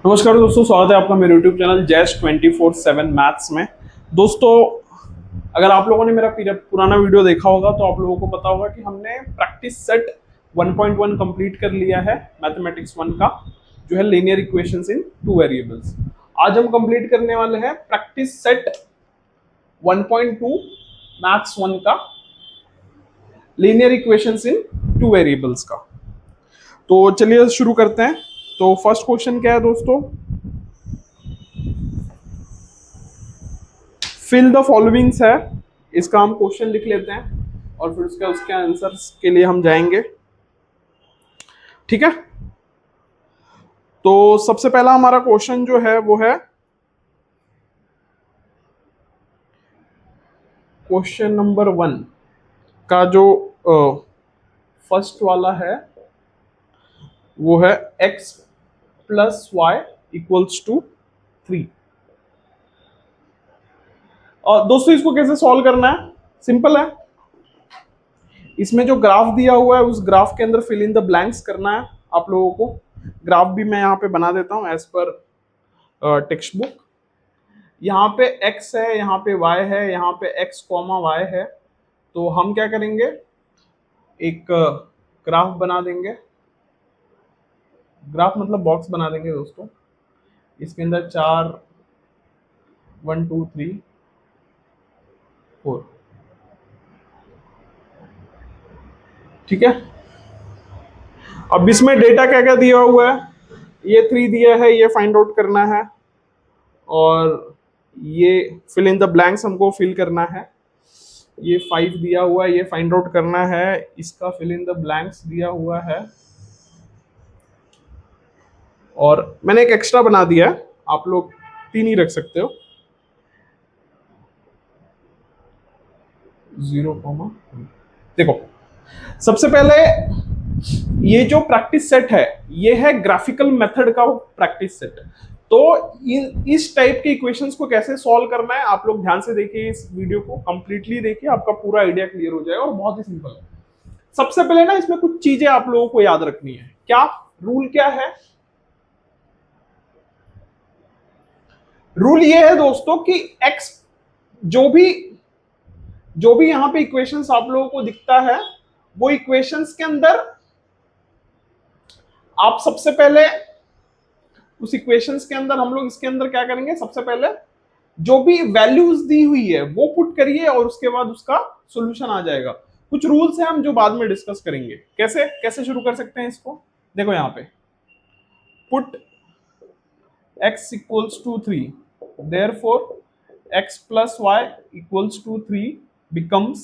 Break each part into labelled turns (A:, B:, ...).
A: नमस्कार दोस्तों, स्वागत है आपका मेरे YouTube चैनल जैश 24/7 मैथ्स में। दोस्तों, अगर आप लोगों ने मेरा पुराना वीडियो देखा होगा तो आप लोगों को पता होगा कि हमने प्रैक्टिस सेट 1.1 कंप्लीट कर लिया है मैथमेटिक्स 1 का, जो है लीनियर इक्वेशंस इन टू वेरिएबल्स। आज हम कंप्लीट करने वाले हैं प्रैक्टिस सेट 1.2 मैथ्स 1 का, लीनियर इक्वेशंस इन टू वेरिएबल्स का। तो चलिए शुरू करते हैं। तो फर्स्ट क्वेश्चन क्या है दोस्तों? फिल द फॉलोइंग्स है, इसका हम क्वेश्चन लिख लेते हैं और फिर उसके आंसर्स के लिए हम जाएंगे। ठीक है, तो सबसे पहला हमारा क्वेश्चन जो है वो है क्वेश्चन नंबर 1 का जो फर्स्ट वाला है वो है x plus y equals to 3। और दोस्तों, इसको कैसे सॉल्व करना है? सिंपल है। इसमें जो ग्राफ दिया हुआ है उस ग्राफ के अंदर फिल इन द ब्लैंक्स करना है आप लोगों को। ग्राफ भी मैं यहाँ पे बना देता हूँ एज पर टेक्स्ट बुक। यहाँ पे x है, यहाँ पे y है, यहाँ पे x कॉमा y है। तो हम क्या करेंगे, एक ग्राफ बना देंगे। ग्राफ मतलब बॉक्स बना देंगे दोस्तों। इसके अंदर 4 1 2 3 4। ठीक है, अब इसमें डेटा क्या क्या दिया हुआ है? ये 3 दिया है, ये फाइंड आउट करना है, और ये फिल इन द ब्लैंक्स हमको फिल करना है। ये 5 दिया हुआ है, ये फाइंड आउट करना है, इसका फिल इन द ब्लैंक्स दिया हुआ है। और मैंने एक एक्स्ट्रा बना दिया है, आप लोग 3 ही रख सकते हो। 0, देखो, सबसे पहले ये जो प्रैक्टिस सेट है ये है ग्राफिकल मेथड का प्रैक्टिस सेट। तो इस टाइप के इक्वेशंस को कैसे सॉल्व करना है आप लोग ध्यान से देखिए, इस वीडियो को कंप्लीटली देखिए, आपका पूरा आइडिया क्लियर हो जाएगा। और बहुत ही सिंपल है। सबसे पहले ना इसमें कुछ चीजें आप लोगों को याद रखनी है। क्या रूल क्या है? रूल ये है दोस्तों कि x जो भी यहां पे इक्वेशंस आप लोगों को दिखता है वो इक्वेशंस के अंदर आप सबसे पहले उस इक्वेशंस के अंदर हम लोग इसके अंदर क्या करेंगे, सबसे पहले जो भी वैल्यूज दी हुई है वो पुट करिए और उसके बाद उसका सॉल्यूशन आ जाएगा। कुछ रूल्स हैं हम जो बाद में डिस्कस करेंगे। कैसे कैसे शुरू कर सकते हैं इसको, देखो यहाँ पे put x equals to 3, therefore x plus y equals to 3 becomes,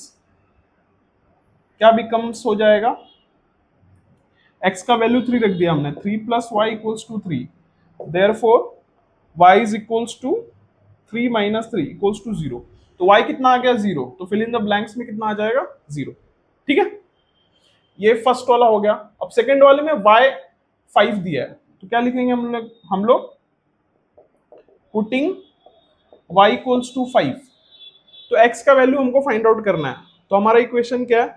A: क्या बिकम्स हो जाएगा? x का वैल्यू 3 रख दिया हमने, 3 plus y equals to 3, therefore y is equals to 3 minus 3 equals to 0। तो y कितना आ गया? 0। तो फिल इन द ब्लैंक्स में कितना आ जाएगा? 0। ठीक है, ये फर्स्ट वाला हो गया। अब सेकंड वाले में y 5 दिया है, तो क्या लिखेंगे हम लोग पुटिंग y इक्वल्स टू 5। तो x का वैल्यू हमको फाइंड आउट करना है। तो हमारा इक्वेशन क्या है?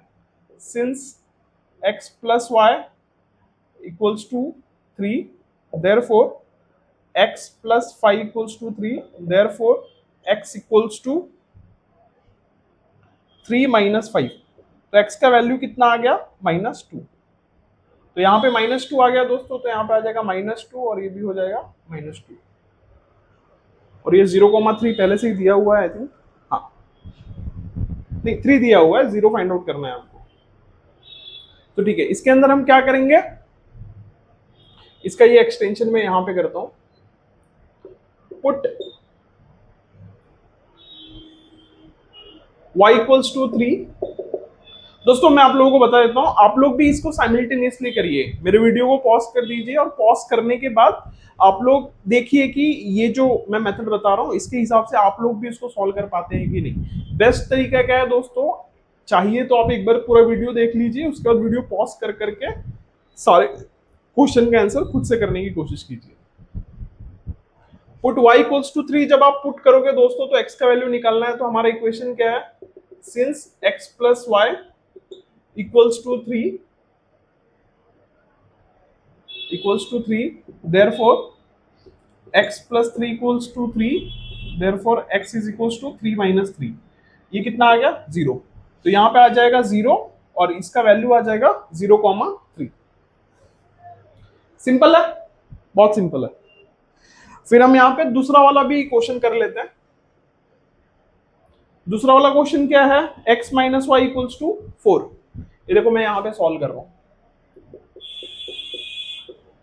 A: Since x plus y equals to 3, therefore x plus 5 equals to 3, therefore x equals to 3 minus 5। तो x का वैल्यू कितना आ गया? -2। तो यहाँ पे -2 आ गया दोस्तों, तो यहाँ पे आ जाएगा -2 और ये भी हो जाएगा -2। और ये 0,3 पहले से ही दिया हुआ है आई थिंक। हाँ, नहीं 3 दिया हुआ है, 0 फाइंड आउट करना है हमको। तो ठीक है, इसके अंदर हम क्या करेंगे, इसका ये एक्सटेंशन मैं यहां पे करता हूं, पुट y इक्वल्स टू 3। दोस्तों मैं आप लोगों को बता देता हूं, आप लोग भी इसको साइमल्टेनियसली करिए। मेरे वीडियो को पॉज कर दीजिए और पॉज करने के बाद आप लोग देखिए कि ये जो मैं मेथड बता रहा हूं इसके हिसाब से आप लोग भी इसको सॉल्व कर पाते हैं कि नहीं। बेस्ट तरीका क्या है दोस्तों, चाहिए तो आप एक बार पूरा वीडियो देख लीजिए, उसके बाद वीडियो पॉज कर करके सारे क्वेश्चन का आंसर खुद से करने की कोशिश कीजिए। पुट y इक्वल्स टू 3 जब आप पुट करोगे दोस्तों तो x का वैल्यू निकालना है। तो हमारा इक्वेशन क्या है? Since x plus y equals to 3 therefore x plus three equals to three, therefore x is equals to three minus three. ये कितना आ गया? जीरो। तो यहाँ पे आ जाएगा जीरो और इसका वैल्यू आ जाएगा जीरो कॉमा थ्री। सिंपल है, बहुत सिंपल है। फिर हम यहाँ पे दूसरा वाला भी क्वेश्चन कर लेते हैं। दूसरा वाला क्वेश्चन क्या है? x minus y equals to four. ये देखो मैं यहाँ पे सॉल्व कर रहा हूँ।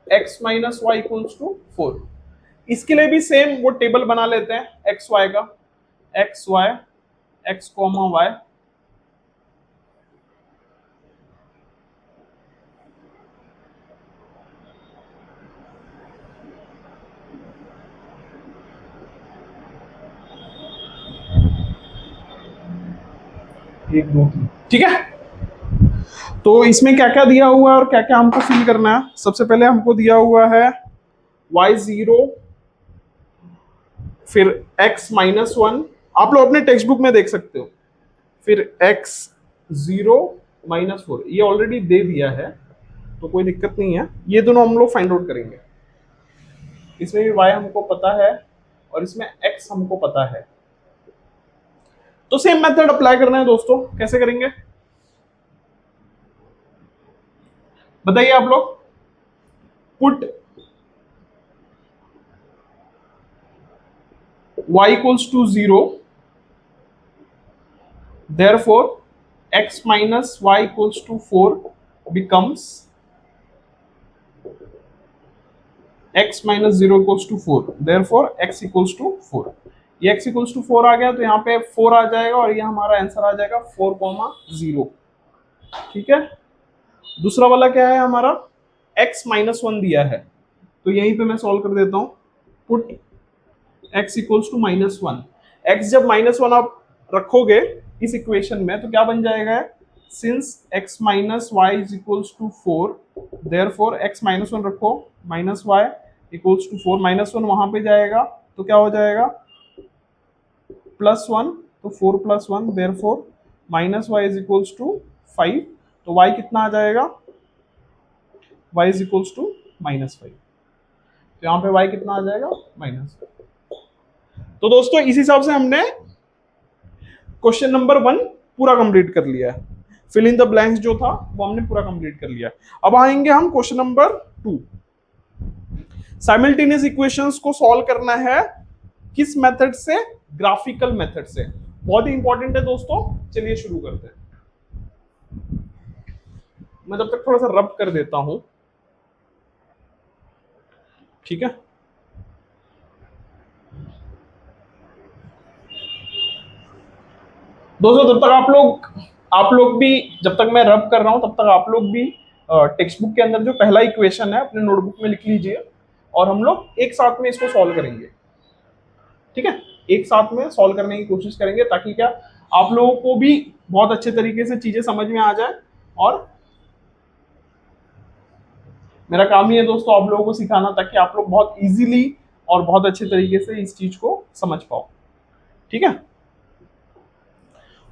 A: x minus y equals to four. इसके लिए भी सेम वो टेबल बना लेते हैं एक्स वाई का। X y, x comma y, एक दो तीन, ठीक है। तो इसमें क्या क्या दिया हुआ है और क्या क्या हमको फिल करना है? सबसे पहले हमको दिया हुआ है y जीरो, फिर x माइनस वन, आप लोग अपने टेक्स्ट बुक में देख सकते हो। फिर x जीरो माइनस फोर, ये ऑलरेडी दे दिया है तो कोई दिक्कत नहीं है। ये दोनों हम लोग फाइंड आउट करेंगे। इसमें भी y हमको पता है और इसमें x हमको पता है। तो सेम मेथड अप्लाई करना है दोस्तों। कैसे करेंगे बताइए आप लोग? Put y equals to zero, therefore x minus y equals to 4 becomes x minus 0 equals to 4, therefore x equals to 4। ये x equals to 4 आ गया तो यहाँ पे 4 आ जाएगा और ये हमारा आंसर आ जाएगा 4,0। ठीक है। दूसरा वाला क्या है हमारा? x माइनस वन दिया है तो यहीं पे मैं सॉल्व कर देता हूँ। Put x equals to minus one. X जब माइनस वन आप रखोगे इस इक्वेशन में तो क्या बन जाएगा? Since x minus y is equals to four, therefore x minus one रखो, minus y equals to four, minus one वहां पे जाएगा तो क्या हो जाएगा? प्लस वन, तो four plus one, therefore minus y is equals to five. तो y कितना आ जाएगा? y is equals to minus five. तो यहाँ पे y कितना आ जाएगा? माइनस। तो दोस्तों इस हिसाब से हमने क्वेश्चन नंबर वन पूरा कंप्लीट कर लिया है। फिल इन द ब्लैंक्स जो था वो हमने पूरा कंप्लीट कर लिया। अब आएंगे हम question number two. Simultaneous equations को सॉल्व करना है किस मेथड से? ग्राफिकल मेथड से। बहुत ही इंपॉर्टेंट है दोस्तों। चलिए शुरू करते हैं। मैं जब तक थोड़ा सा रब कर देता हूं, ठीक है। दोस्तों जब तक आप लोग भी, जब तक मैं रब कर रहा हूं तब तक आप लोग भी टेक्स्ट बुक के अंदर जो पहला इक्वेशन है अपने नोटबुक में लिख लीजिए और हम लोग एक साथ में इसको सॉल्व करेंगे। ठीक है, एक साथ में सॉल्व करने की कोशिश करेंगे ताकि क्या आप लोगों को भी बहुत अच्छे तरीके से चीजें समझ में आ जाए। और मेरा काम ही है दोस्तों आप लोगों को सिखाना ताकि आप लोग बहुत इजीली और बहुत अच्छे तरीके से इस चीज को समझ पाओ। ठीक है।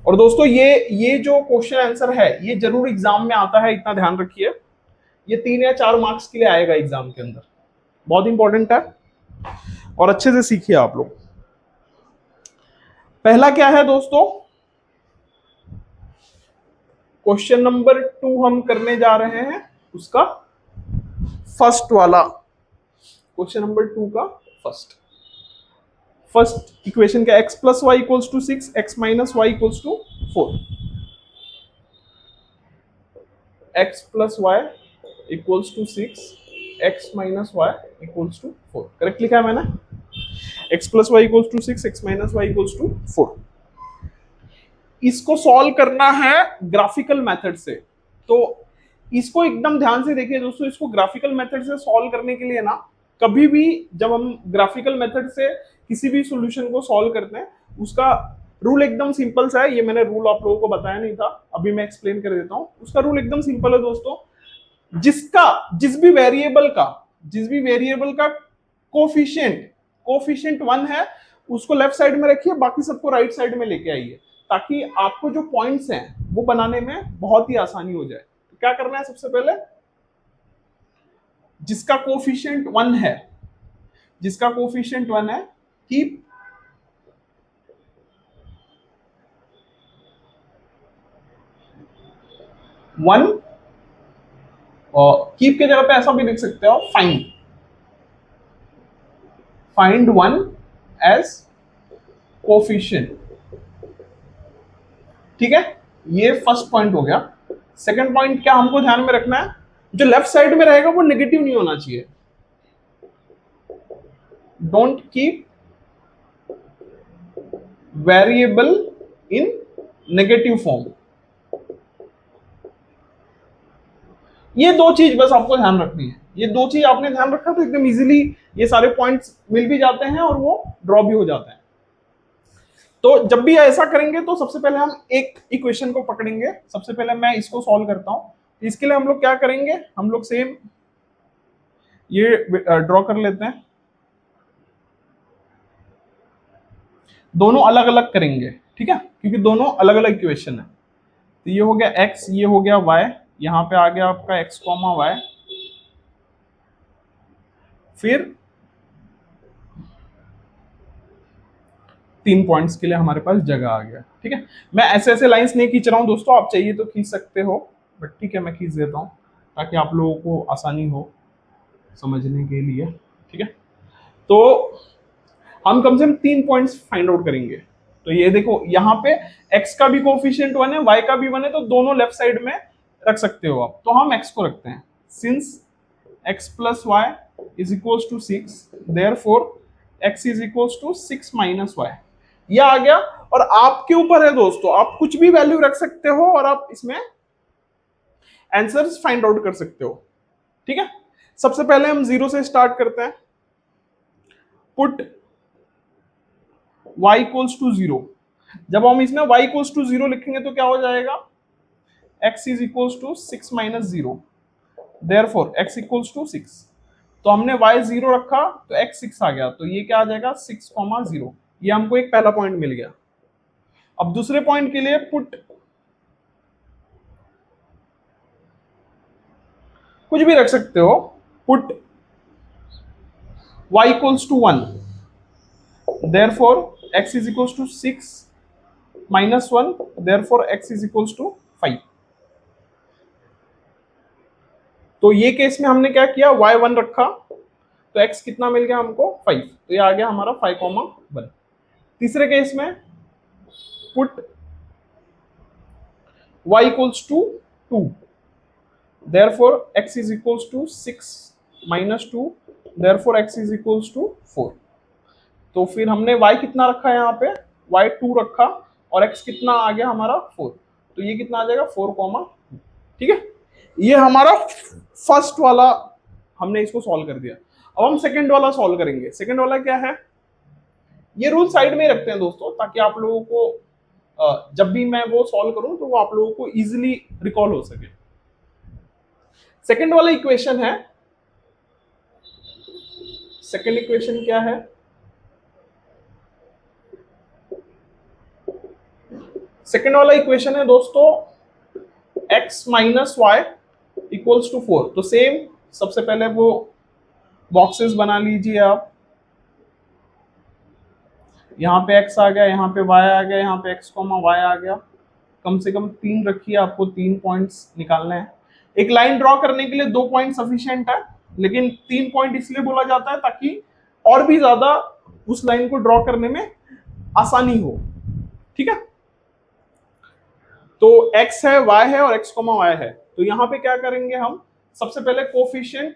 A: और दोस्तों ये जो क्वेश्चन आंसर है ये जरूर एग्जाम में आता है, इतना ध्यान रखिए। ये 3 या 4 मार्क्स के लिए आएगा एग्जाम के अंदर, बहुत इंपॉर्टेंट है और अच्छे से सीखिए आप लोग। पहला क्या है दोस्तों? क्वेश्चन नंबर 2 हम करने जा रहे हैं उसका फर्स्ट वाला, क्वेश्चन नंबर 2 का फर्स्ट इक्वेशन क्या? x plus y equals to 6, x minus y equals to 4। x plus y equals to 6, x minus y equals to 4। Correct लिखा है मैंने? x plus y equals to 6, x minus y equals to 4। इसको solve करना है graphical method से। तो इसको एकदम ध्यान से देखिए दोस्तों, इसको ग्राफिकल मेथड से सॉल्व करने के लिए ना, कभी भी जब हम ग्राफिकल मेथड से किसी भी सॉल्यूशन को सॉल्व करते हैं उसका रूल एकदम सिंपल सा है। ये मैंने रूल आप लोगों को बताया नहीं था, अभी मैं एक्सप्लेन कर देता हूं। उसका रूल एकदम सिंपल है दोस्तों। जिस भी वेरिएबल का कोफिशिएंट 1 है उसको लेफ्ट साइड में रखिए, बाकी सबको राइट साइड में लेके आइए ताकि आपको जो पॉइंट्स हैं वो बनाने में बहुत ही आसानी हो जाए। तो क्या करना है? सबसे पहले जिसका कोफिशिएंट 1 है, जिसका कोफिशिएंट 1 है, कीप वन, और कीप के जगह पे ऐसा भी लिख सकते हो, फाइंड वन एज कोफिशिएंट। ठीक है, ये फर्स्ट पॉइंट हो गया। सेकंड पॉइंट क्या हमको ध्यान में रखना है, जो लेफ्ट साइड में रहेगा वो नेगेटिव नहीं होना चाहिए। Don't keep variable in negative form. ये दो चीज बस आपको ध्यान रखनी है। ये दो चीज आपने ध्यान रखा तो एकदम इजीली ये सारे पॉइंट्स मिल भी जाते हैं और वो ड्रॉ भी हो जाते हैं। तो जब भी ऐसा करेंगे तो सबसे पहले हम एक इक्वेशन को पकड़ेंगे। सबसे पहले मैं इसको सॉल्व करता हूं। इसके लिए हम लोग क्या करेंगे, हम लोग सेम ये ड्रॉ कर लेते हैं, दोनों अलग अलग करेंगे। ठीक है, क्योंकि दोनों अलग अलग इक्वेशन है। तो ये हो गया x, ये हो गया y, यहां पे आ गया आपका x, y, फिर 3 पॉइंट्स के लिए हमारे पास जगह आ गया। ठीक है, मैं ऐसे ऐसे लाइंस नहीं खींच रहा हूं दोस्तों, आप चाहिए तो खींच सकते हो, बट ठीक है मैं खींच देता हूं ताकि आप लोगों को आसानी हो समझने के लिए। ठीक है, तो हम कम से कम 3 पॉइंट्स फाइंड आउट करेंगे। तो ये देखो यहाँ पे x का भी कोफिशिएंट 1 है, y का भी 1 है, तो दोनों लेफ्ट साइड में रख सकते हो आप। तो हम x को रखते हैं, since x plus y is equals to 6, therefore x is equals to 6 minus y. ये आ गया, और आपके ऊपर है दोस्तों, आप कुछ भी वैल्यू रख सकते हो और आप इसमें आंसर्स फाइंड आउट कर सकते हो। ठीक है, सबसे पहले हम 0 से स्टार्ट करते हैं। Put y equals to 0। जब हम इसमें y इक्वल्स टू 0 लिखेंगे तो क्या हो जाएगा, x is equals to 6 minus 0, therefore x equals to 6। तो हमने y 0 रखा तो x 6 आ गया, तो ये क्या आ जाएगा 6,0। ये हमको एक पहला पॉइंट मिल गया। अब दूसरे पॉइंट के लिए पुट कुछ भी रख सकते हो, put y equals to 1, therefore x is equals to 6 minus 1, therefore x is equals to 5। तो ये केस में हमने क्या किया, y 1 रखा तो x कितना मिल गया हमको 5, तो ये आ गया हमारा 5,1। तीसरे केस में put y equals to 2, therefore x is equals to 6 minus 2, therefore x is equals to 4। तो फिर हमने y कितना रखा है, यहाँ पे y 2 रखा और x कितना आ गया हमारा 4, तो ये कितना आ जाएगा 4,2। ठीक है, ये हमारा फर्स्ट वाला हमने इसको सॉल्व कर दिया। अब हम सेकंड वाला सॉल्व करेंगे। सेकंड वाला क्या है, ये रूल साइड में रखते हैं दोस्तों ताकि आप लोगों को जब भी मैं वो सॉल्व करूं तो वो आप लोगों को इजीली रिकॉल हो सके। सेकंड वाला इक्वेशन है, सेकंड इक्वेशन क्या है, सेकंड वाला इक्वेशन है दोस्तों x minus y equals to 4। तो सेम सबसे पहले वो बॉक्सेस बना लीजिए आप, यहाँ पे x आ गया, यहाँ पे y आ गया, यहाँ पे x, y आ गया। कम से कम 3 रखिए, आपको 3 पॉइंट्स निकालने हैं। एक लाइन ड्रॉ करने के लिए 2 पॉइंट सफिशिएंट है, लेकिन 3 पॉइंट इसलिए बोला जाता है ताकि और भी ज्यादा उस लाइन को ड्रॉ करने में आसानी हो। ठीक है, तो x है, y है और x, y है। तो यहाँ पे क्या करेंगे हम, सबसे पहले कोफिशिएंट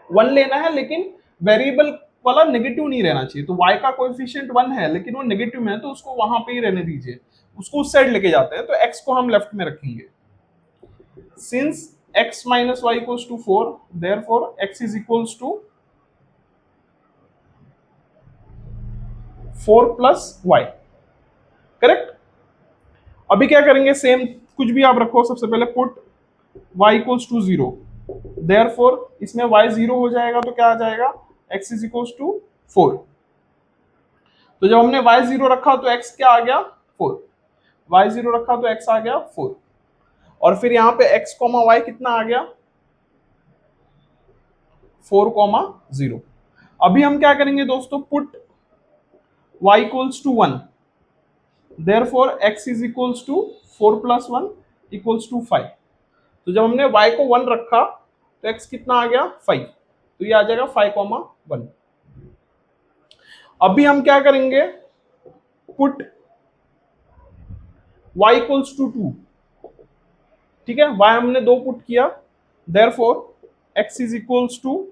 A: 1 लेना है, लेकिन वेरिएबल वाला नेगेटिव नहीं रहना चाहिए। तो y का कोएफिशिएंट 1 है लेकिन वो नेगेटिव में है, तो उसको वहां पे ही रहने दीजिए, उसको उस साइड लेके जाते हैं। तो x को हम लेफ्ट में रखेंगे, since x minus y equals to 4, therefore x is equals to 4 plus y. Correct. अभी क्या करेंगे, सेम कुछ भी आप रखो, सबसे पहले put y equals to 0, therefore इसमें y 0 हो जाएगा तो क्या आ जाएगा, x इज इक्वल्स टू 4। तो जब हमने y 0 रखा तो x क्या आ गया 4, y 0 रखा तो x आ गया 4, और फिर यहाँ पे x, y कितना आ गया 4,0। अभी हम क्या करेंगे दोस्तों, put y equals to 1, therefore x is equals to 4 plus 1 equals to 5। तो जब हमने y को 1 रखा तो x कितना आ गया 5, तो ये आ जाएगा 5,1। अभी हम क्या करेंगे, पुट y इक्वल्स टू 2, ठीक है, y हमने 2 पुट किया, therefore x is equals to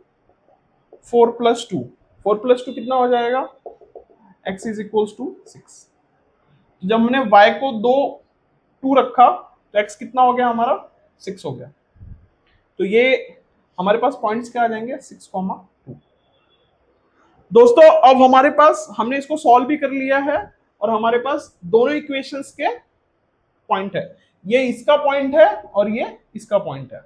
A: 4 plus 2, 4 plus 2 कितना हो जाएगा, x इज इक्वल्स टू 6। जब हमने y को 2 रखा तो x कितना हो गया हमारा 6 हो गया। तो ये हमारे पास पॉइंट्स क्या आ जाएंगे 6,2। दोस्तों अब हमारे पास, हमने इसको सॉल्व भी कर लिया है और हमारे पास दोनों इक्वेशंस के पॉइंट है, ये इसका पॉइंट है और ये इसका पॉइंट है।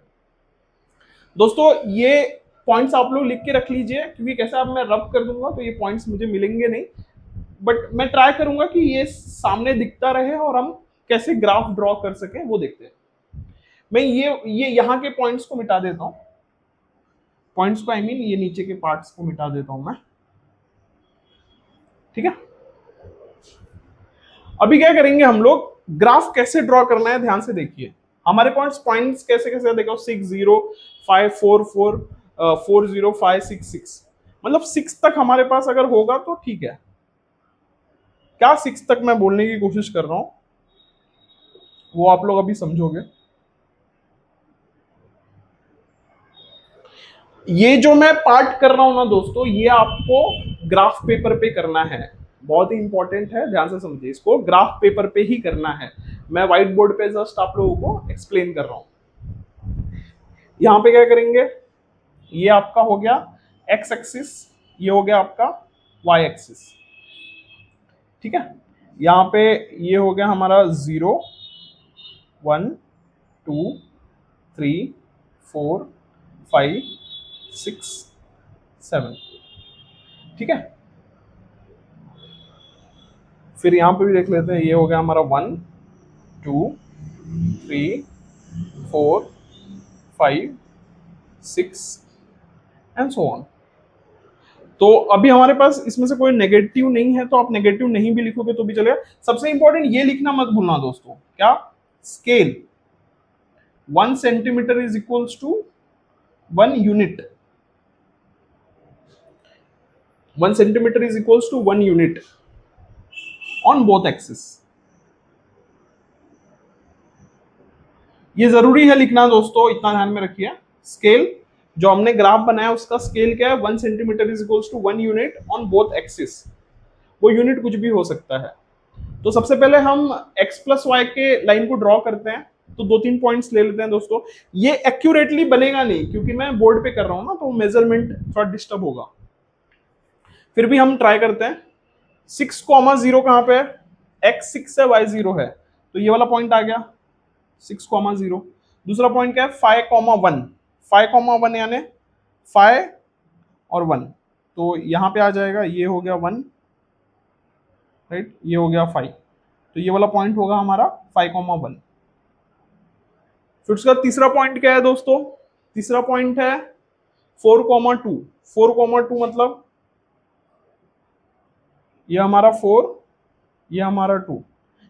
A: दोस्तों ये पॉइंट्स आप लोग लिख के रख लीजिए, क्योंकि कैसे अब मैं रब कर दूंगा तो ये पॉइंट्स मुझे मिलेंगे नहीं, बट मैं ट्राई करूंगा कि ये सामने दिखता रहे और हम कैसे ग्राफ ड्रॉ कर सके वो देखते हैं। मैं ये यहाँ के पॉइंट्स को मिटा देता हूं, पॉइंट्स को आई मीन ये नीचे के पार्ट्स को मिटा देता हूं मैं, ठीक है। अभी क्या करेंगे हम लोग, ग्राफ कैसे ड्रॉ करना है ध्यान से देखिए। हमारे पॉइंट्स कैसे कैसे देखो, 6 0 5 4 4 4 0 5 6 6, मतलब 6 तक हमारे पास अगर होगा तो ठीक है। क्या 6 तक मैं बोलने की कोशिश कर रहा हूं वो आप लोग अभी समझोगे। ये जो मैं पार्ट कर रहा हूं ना दोस्तों, ये आपको ग्राफ पेपर पे करना है, बहुत ही इंपॉर्टेंट है, ध्यान से समझिए, इसको ग्राफ पेपर पे ही करना है। मैं व्हाइट बोर्ड पे जस्ट आप लोगों को एक्सप्लेन कर रहा हूं। यहां पे क्या करेंगे, ये आपका हो गया एक्स एक्सिस, ये हो गया आपका वाई एक्सिस, ठीक है। यहां पे ये हो गया हमारा 0 1 2 3 4 5 6 7, ठीक है। फिर यहां पे भी देख लेते हैं, ये हो गया हमारा 1 2 3 4 5 6 एंड सो ऑन। तो अभी हमारे पास इसमें से कोई नेगेटिव नहीं है, तो आप नेगेटिव नहीं भी लिखोगे तो भी चलेगा। सबसे इंपॉर्टेंट ये लिखना मत भूलना दोस्तों, क्या, scale 1 centimetre is equals to 1 unit, 1 centimetre is equals to 1 unit on both axis. ये जरूरी है लिखना दोस्तों, इतना ध्यान में रखिए। स्केल जो हमने ग्राफ बनाया उसका स्केल क्या है, 1 centimetre is equals to 1 unit on both axis. वो यूनिट कुछ भी हो सकता है। तो सबसे पहले हम x प्लस वाई के लाइन को ड्रॉ करते हैं, तो 2-3 पॉइंट्स ले लेते हैं दोस्तों। ये एक्यूरेटली बनेगा नहीं क्योंकि मैं बोर्ड पे कर रहा हूं ना, तो मेजरमेंट थोड़ा डिस्टर्ब होगा, फिर भी हम ट्राई करते हैं। 6,0 कहां पे है, x 6 है y 0 है, तो ये वाला पॉइंट आ गया 6,0। दूसरा पॉइंट क्या है 5,1, 5,1 यानी 5 और 1, तो यहां पे आ जाएगा, ये हो गया 1, राइट, ये हो गया 5, तो ये वाला पॉइंट होगा हमारा 5,1। फिर उसका तीसरा पॉइंट क्या है दोस्तों, तीसरा पॉइंट है 4,2, 4,2 मतलब ये हमारा 4, ये हमारा 2।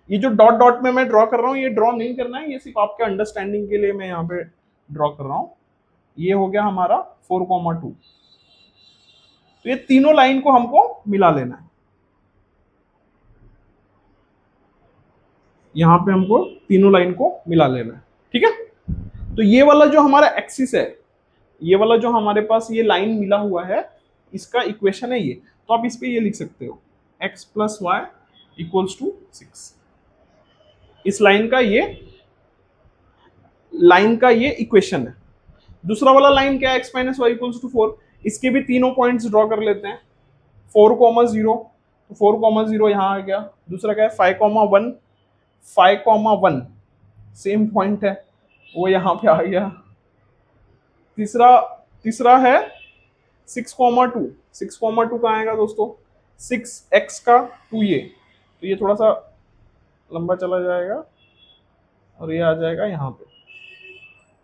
A: ये जो डॉट डॉट में मैं ड्रॉ कर रहा हूँ ये ड्रॉ नहीं करना है, ये सिर्फ आपके अंडरस्टैंडिंग के लिए मैं यहाँ पे ड्रॉ कर रहा हूँ। ये हो गया हमारा 4,2। तो ये तीनों लाइन को हमको मिला लेना है, यहां पे हमको तीनों लाइन को मिला लेना है, ठीक है। तो ये वाला जो हमारा एक्सिस है, ये वाला जो हमारे पास ये लाइन मिला हुआ है, इसका इक्वेशन है ये, तो आप इस पे ये लिख सकते हो x plus y equals to 6। इस लाइन का ये इक्वेशन है। दूसरा वाला लाइन क्या है, x minus y equals to 4, इसके भी तीनों पॉइंट्स ड्रॉ कर लेते हैं। 4,0, तो 4,0 यहाँ आ गया। दूसरा क्या है 5,1, 5,1 सेम पॉइंट है, वो यहाँ पे आ गया। तीसरा है 6,2, 6,2 कहाँ आएगा दोस्तों, 6x का 2 ये, तो ये थोड़ा सा लंबा चला जाएगा और ये आ जाएगा यहाँ पे,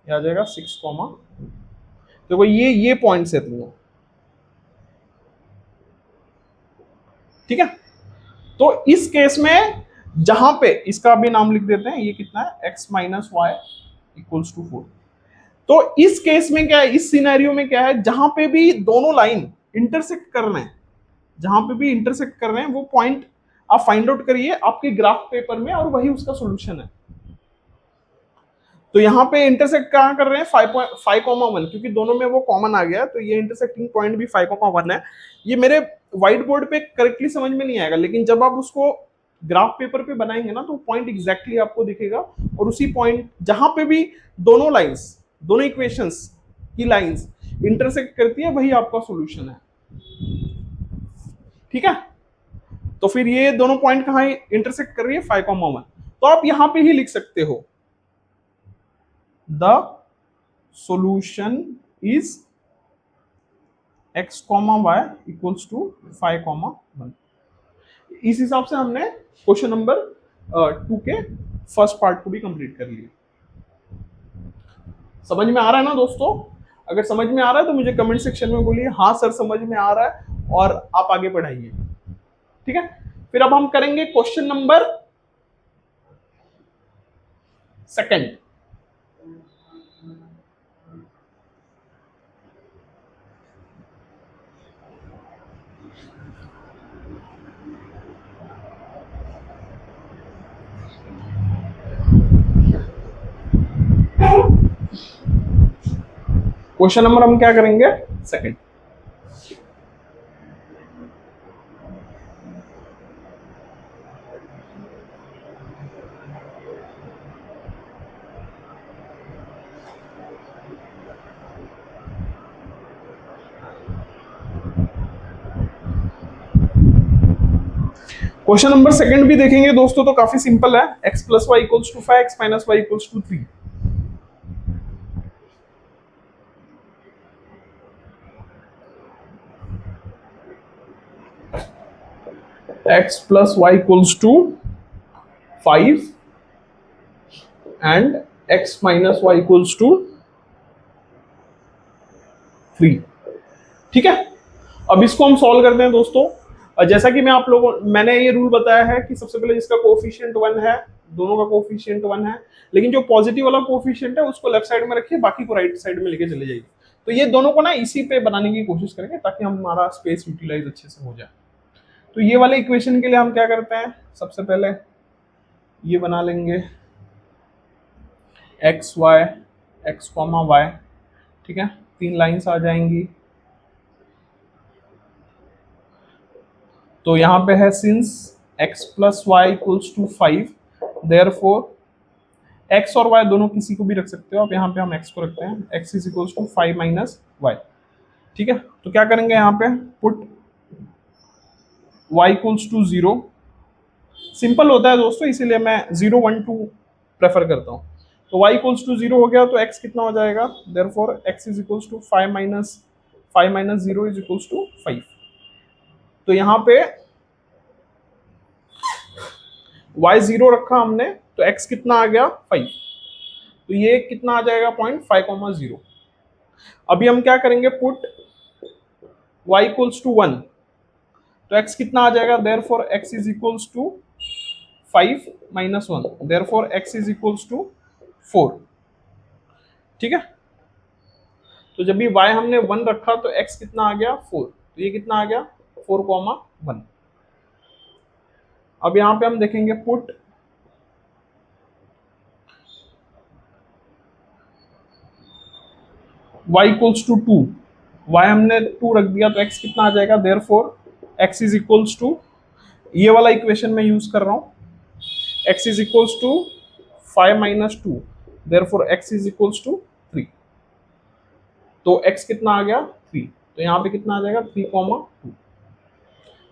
A: ये आ जाएगा 6, देखो ये पॉइंट्स है तीनों, ठीक है। तो इस केस में जहां पे इसका भी नाम लिख देते हैं, ये कितना है, x minus y equals to 4। तो इस केस में क्या है, इस सिनेरियो में क्या है, जहां पे भी दोनों लाइन इंटरसेक्ट कर रहे हैं, जहां पे भी इंटरसेक्ट कर रहे हैं वो पॉइंट आप फाइंड आउट करिए आपके ग्राफ पेपर में, और वही उसका सॉल्यूशन है। तो यहाँ पे इंटरसेक्ट कहाँ कर रहे हैं, 5,1, क्योंकि दोनों में वो कॉमन आ गया, तो ये इंटरसेक्टिंग पॉइंट भी 5,1 है। ये मेरे व्हाइट बोर्ड पे करेक्टली समझ में नहीं आएगा, लेकिन जब आप उसको ग्राफ पेपर पे बनाएंगे ना, तो पॉइंट एग्जैक्टली आपको दिखेगा, और उसी पॉइंट जहां पे भी दोनों लाइंस, दोनों इक्वेशंस की लाइंस इंटरसेक्ट करती है, वही आपका सॉल्यूशन है। ठीक है। तो फिर ये दोनों पॉइंट कहाँ इंटरसेक्ट कर रही है, 5,1। तो आप यहां पे ही लिख सकते हो the solution is x, y equals to 5,1। इस हिसाब से हमने क्वेश्चन नंबर 2 के फर्स्ट पार्ट को भी कंप्लीट कर लिया। समझ में आ रहा है ना दोस्तों? अगर समझ में आ रहा है तो मुझे कमेंट सेक्शन में बोलिए हाँ सर समझ में आ रहा है, और आप आगे बढ़ाइए। ठीक है। फिर अब हम करेंगे question number second. Question number हम क्या करेंगे, सेकंड। क्वेश्चन नंबर सेकंड भी देखेंगे दोस्तों, तो काफी सिंपल है। x plus y equals to 5, x minus y equals to 3। x plus y equals to 5 and x minus y equals to 3। ठीक है। अब इसको हम सॉल्व करते हैं दोस्तों। जैसा कि मैं आप लोगों, मैंने ये रूल बताया है कि सबसे पहले जिसका कोफिशिएंट 1 है, दोनों का कोफिशिएंट 1 है, लेकिन जो पॉजिटिव वाला कोफिशिएंट है उसको लेफ्ट साइड में रखिए, बाकी को राइट साइड में लेके चले जाइए। तो ये दोनों को ना इसी पे बनाने की कोशिश करेंगे, ताकि हमारा स्पेस यूटिलाइज अच्छे से हो जाए। तो ये वाले इक्वेशन के लिए हम क्या करते हैं, सबसे पहले ये बना लेंगे x y, x comma y. ठीक है, 3 लाइंस आ जाएंगी। तो यहाँ पे है since x plus y equals to 5, therefore x और y दोनों किसी को भी रख सकते हो आप, यहाँ पे हम x को रखते हैं, x is equals to 5 minus y. ठीक है। तो क्या करेंगे यहाँ पे, put y equals to 0। Simple होता है दोस्तों, इसीलिए मैं 0, 1, 2 प्रेफर करता हूँ। तो y इक्वल्स टू 0 हो गया, तो x कितना हो जाएगा, therefore x is equals to 5 minus 0 is equals to 5। तो यहाँ पे y 0 रखा हमने, तो x कितना आ गया, 5। तो ये कितना आ जाएगा, पॉइंट 5,0। अभी हम क्या करेंगे, पुट y इक्वल्स टू 1, तो x कितना आ जाएगा, therefore x is equals to 5 minus 1, therefore x is equals to 4। ठीक है। तो जब भी y हमने 1 रखा तो x कितना आ गया, 4। तो ये कितना आ गया, 4,1। अब यहां पे हम देखेंगे, put y equals to 2, y हमने 2 रख दिया, तो x कितना आ जाएगा, therefore x is equals to, ये वाला इक्वेशन मैं यूज कर रहा हूं, x is equals to 5 minus 2, therefore x is equals to 3। तो x कितना आ गया, 3। तो यहाँ पे कितना आ जाएगा, 3,2।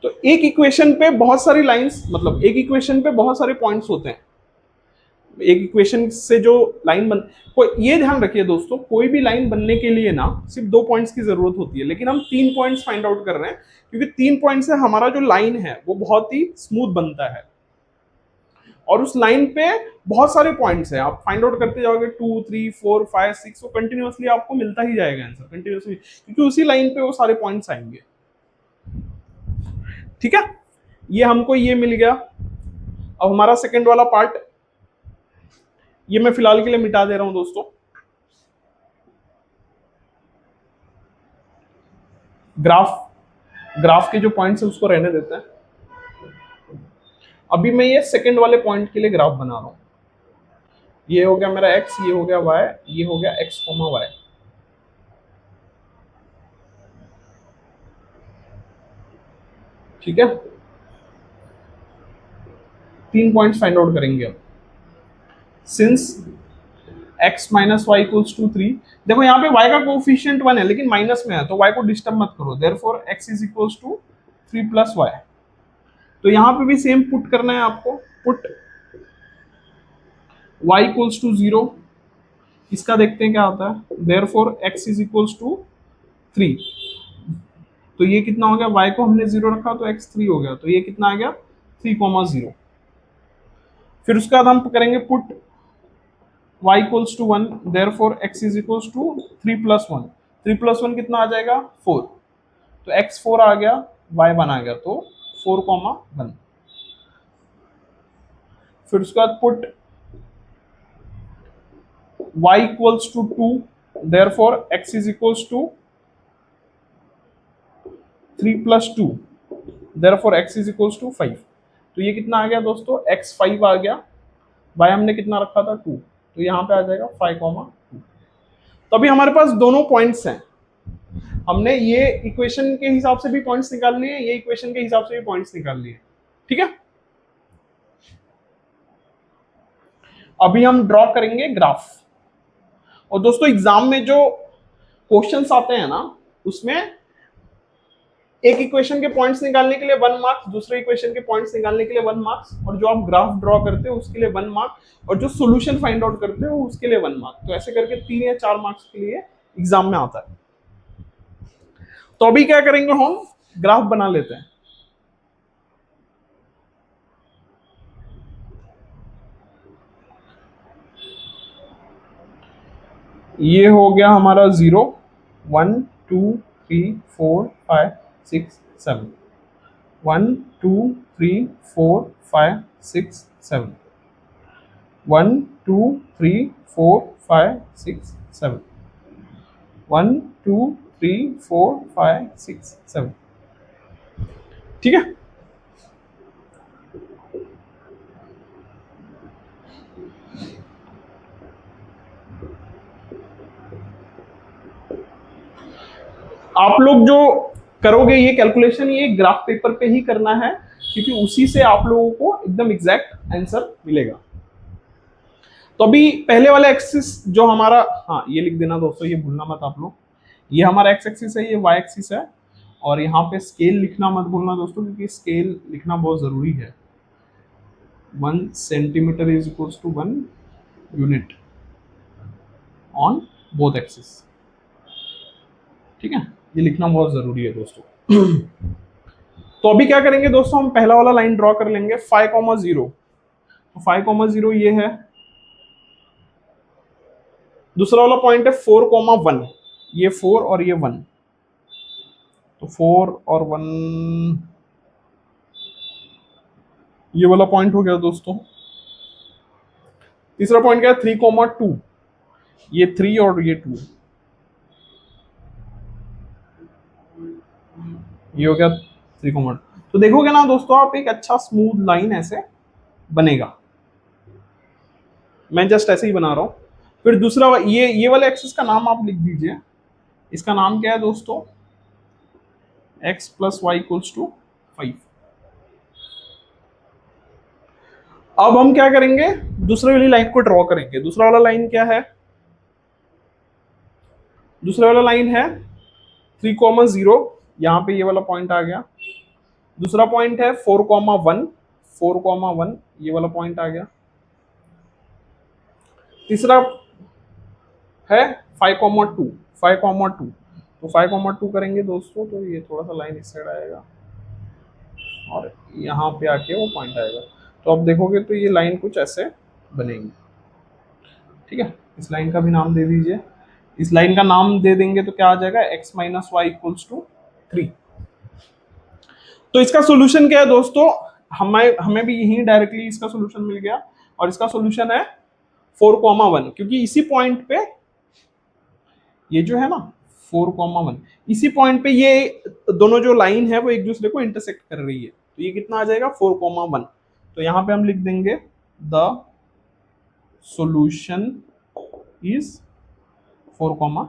A: तो एक इक्वेशन पे बहुत सारी लाइंस, मतलब एक इक्वेशन पे बहुत सारे पॉइंट्स होते हैं। एक इक्वेशन से जो लाइन बन, कोई ये ध्यान रखिए दोस्तों, कोई भी लाइन बनने के लिए ना सिर्फ 2 पॉइंट्स की जरूरत होती है, लेकिन हम 3 पॉइंट्स फाइंड आउट कर रहे हैं, क्योंकि 3 पॉइंट से हमारा जो लाइन है वो बहुत ही स्मूथ बनता है। और उस लाइन पे बहुत सारे पॉइंट्स हैं, आप फाइंड आउट करते जाओगे 2, 3, 4, 5, 6, तो कंटिन्यूअसली आपको मिलता ही जाएगा आंसर, कंटिन्यूअसली, क्योंकि उसी लाइन पे वो सारे पॉइंट्स आएंगे। ठीक है। ये हमको ये मिल गया। अब हमारा सेकंड वाला पार्ट, ये मैं फिलहाल के लिए मिटा दे रहा हूं दोस्तों। ग्राफ के जो पॉइंट्स है उसको रहने देते हैं। अभी मैं ये सेकंड वाले पॉइंट के लिए ग्राफ बना रहा हूं। ये हो गया मेरा x, ये हो गया y, ये हो गया x, y। ठीक है, 3 पॉइंट्स फाइंड आउट करेंगे अब। Since x minus y equals to 3, देखो यहाँ पे y का कोफिशिएंट 1 है लेकिन माइनस में है, तो y को डिस्टर्ब मत करो। Therefore x is equals to 3 plus y. तो यहाँ पे भी सेम पुट करना है आपको। पुट y इक्वल्स टू 0, इसका देखते हैं क्या होता है। Therefore x is equals to 3, तो ये कितना हो गया, y को हमने 0 रखा तो x 3 हो गया, तो ये कितना आ गया 3,0। फिर उसके बाद हम करेंगे put y equals to 1, therefore x is equals to 3 plus 1। 3 plus 1 कितना आ जाएगा 4, तो x 4 आ गया, y 1 आ गया, तो 4,1। फिर उसके बाद put y equals to 2, therefore x is equals to 3 plus 2, therefore x is equals to 5। तो ये कितना आ गया दोस्तों, x 5 आ गया, y हमने कितना रखा था 2, तो यहाँ पे आ जाएगा 5,2। तो अभी हमारे पास दोनों पॉइंट्स हैं। हमने ये इक्वेशन के हिसाब से भी पॉइंट्स निकाल लिए, ये इक्वेशन के हिसाब से भी पॉइंट्स निकाल लिए। ठीक है, अभी हम ड्रॉ करेंगे ग्राफ। और दोस्तों एग्जाम में जो क्वेश्चंस आते हैं ना, उसमें एक इक्वेशन के पॉइंट्स निकालने के लिए 1 मार्क्स, दूसरे इक्वेशन के पॉइंट्स निकालने के लिए 1 मार्क्स, और जो आप ग्राफ ड्रॉ करते हो उसके लिए 1 मार्क, और जो सॉल्यूशन फाइंड आउट करते हो उसके लिए 1 मार्क। तो ऐसे करके 3 या 4 मार्क्स के लिए एग्जाम में आता है। तो अभी क्या करेंगे, हम ग्राफ बना लेते हैं। ये हो गया हमारा 0, 1 2 3 4 5 6 7, 1 2 3 4 5 6 7, 1 2 3 4 5 6 7, 1 2 3 4 5 6 7। ठीक है, आप लोग जो करोगे ये कैलकुलेशन, ये ग्राफ पेपर पे ही करना है, क्योंकि उसी से आप लोगों को एकदम एग्जैक्ट आंसर मिलेगा। तो अभी पहले वाला एक्सिस जो हमारा, हाँ ये लिख देना दोस्तों, ये भूलना मत आप लोग। ये हमारा एक्स एक्सिस है, ये वाई एक्सिस है, और यहाँ पे स्केल लिखना मत भूलना दोस्तों, क्योंकि स्केल लिखना बहुत जरूरी है। 1 centimetre is equals to 1 unit on both axis. ठीक है, ये लिखना बहुत जरूरी है दोस्तों। तो अभी क्या करेंगे दोस्तों, हम पहला वाला लाइन ड्रॉ कर लेंगे 5,0। तो 5,0 ये है। दूसरा वाला पॉइंट है 4,1, ये 4 और ये 1, तो 4 और 1 ये वाला पॉइंट हो गया दोस्तों। तीसरा पॉइंट क्या है 3,2, ये 3 और ये 2, ये हो गया 3,2। तो देखोगे ना दोस्तों आप, एक अच्छा स्मूथ लाइन ऐसे बनेगा। मैं जस्ट ऐसे ही बना रहा हूं। फिर दूसरा ये वाले एक्सिस का नाम आप लिख दीजिए। इसका नाम क्या है दोस्तों, x plus y equals to 5। अब हम क्या करेंगे, दूसरे वाली लाइन को ड्रॉ करेंगे। दूसरा वाला लाइन क्या है, दूसरा वाला लाइन है 3,0, यहाँ पे ये वाला पॉइंट आ गया। दूसरा पॉइंट है 4,1, 4,1 ये वाला पॉइंट आ गया। तीसरा है 5,2, 5,2, तो 5,2 करेंगे दोस्तों, तो ये थोड़ा सा लाइन इस साइड आएगा और यहाँ पे आके वो पॉइंट आएगा। तो अब देखोगे तो ये लाइन कुछ ऐसे बनेगी। ठीक है, इस लाइन का भी नाम दे दीजिए। इस लाइन का नाम दे देंगे तो क्या आ जाएगा, x minus y equals to 3। तो इसका सोल्यूशन क्या है दोस्तों, हमें हमें भी यही डायरेक्टली इसका सोल्यूशन मिल गया, और इसका सोल्यूशन है 4,1, क्योंकि इसी पॉइंट पे ये जो है ना 4,1, इसी पॉइंट पे ये दोनों जो लाइन है वो एक दूसरे को इंटरसेक्ट कर रही है, तो ये कितना आ जाएगा 4,1। तो यहां पे हम लिख देंगे द सॉल्यूशन इज 4,1।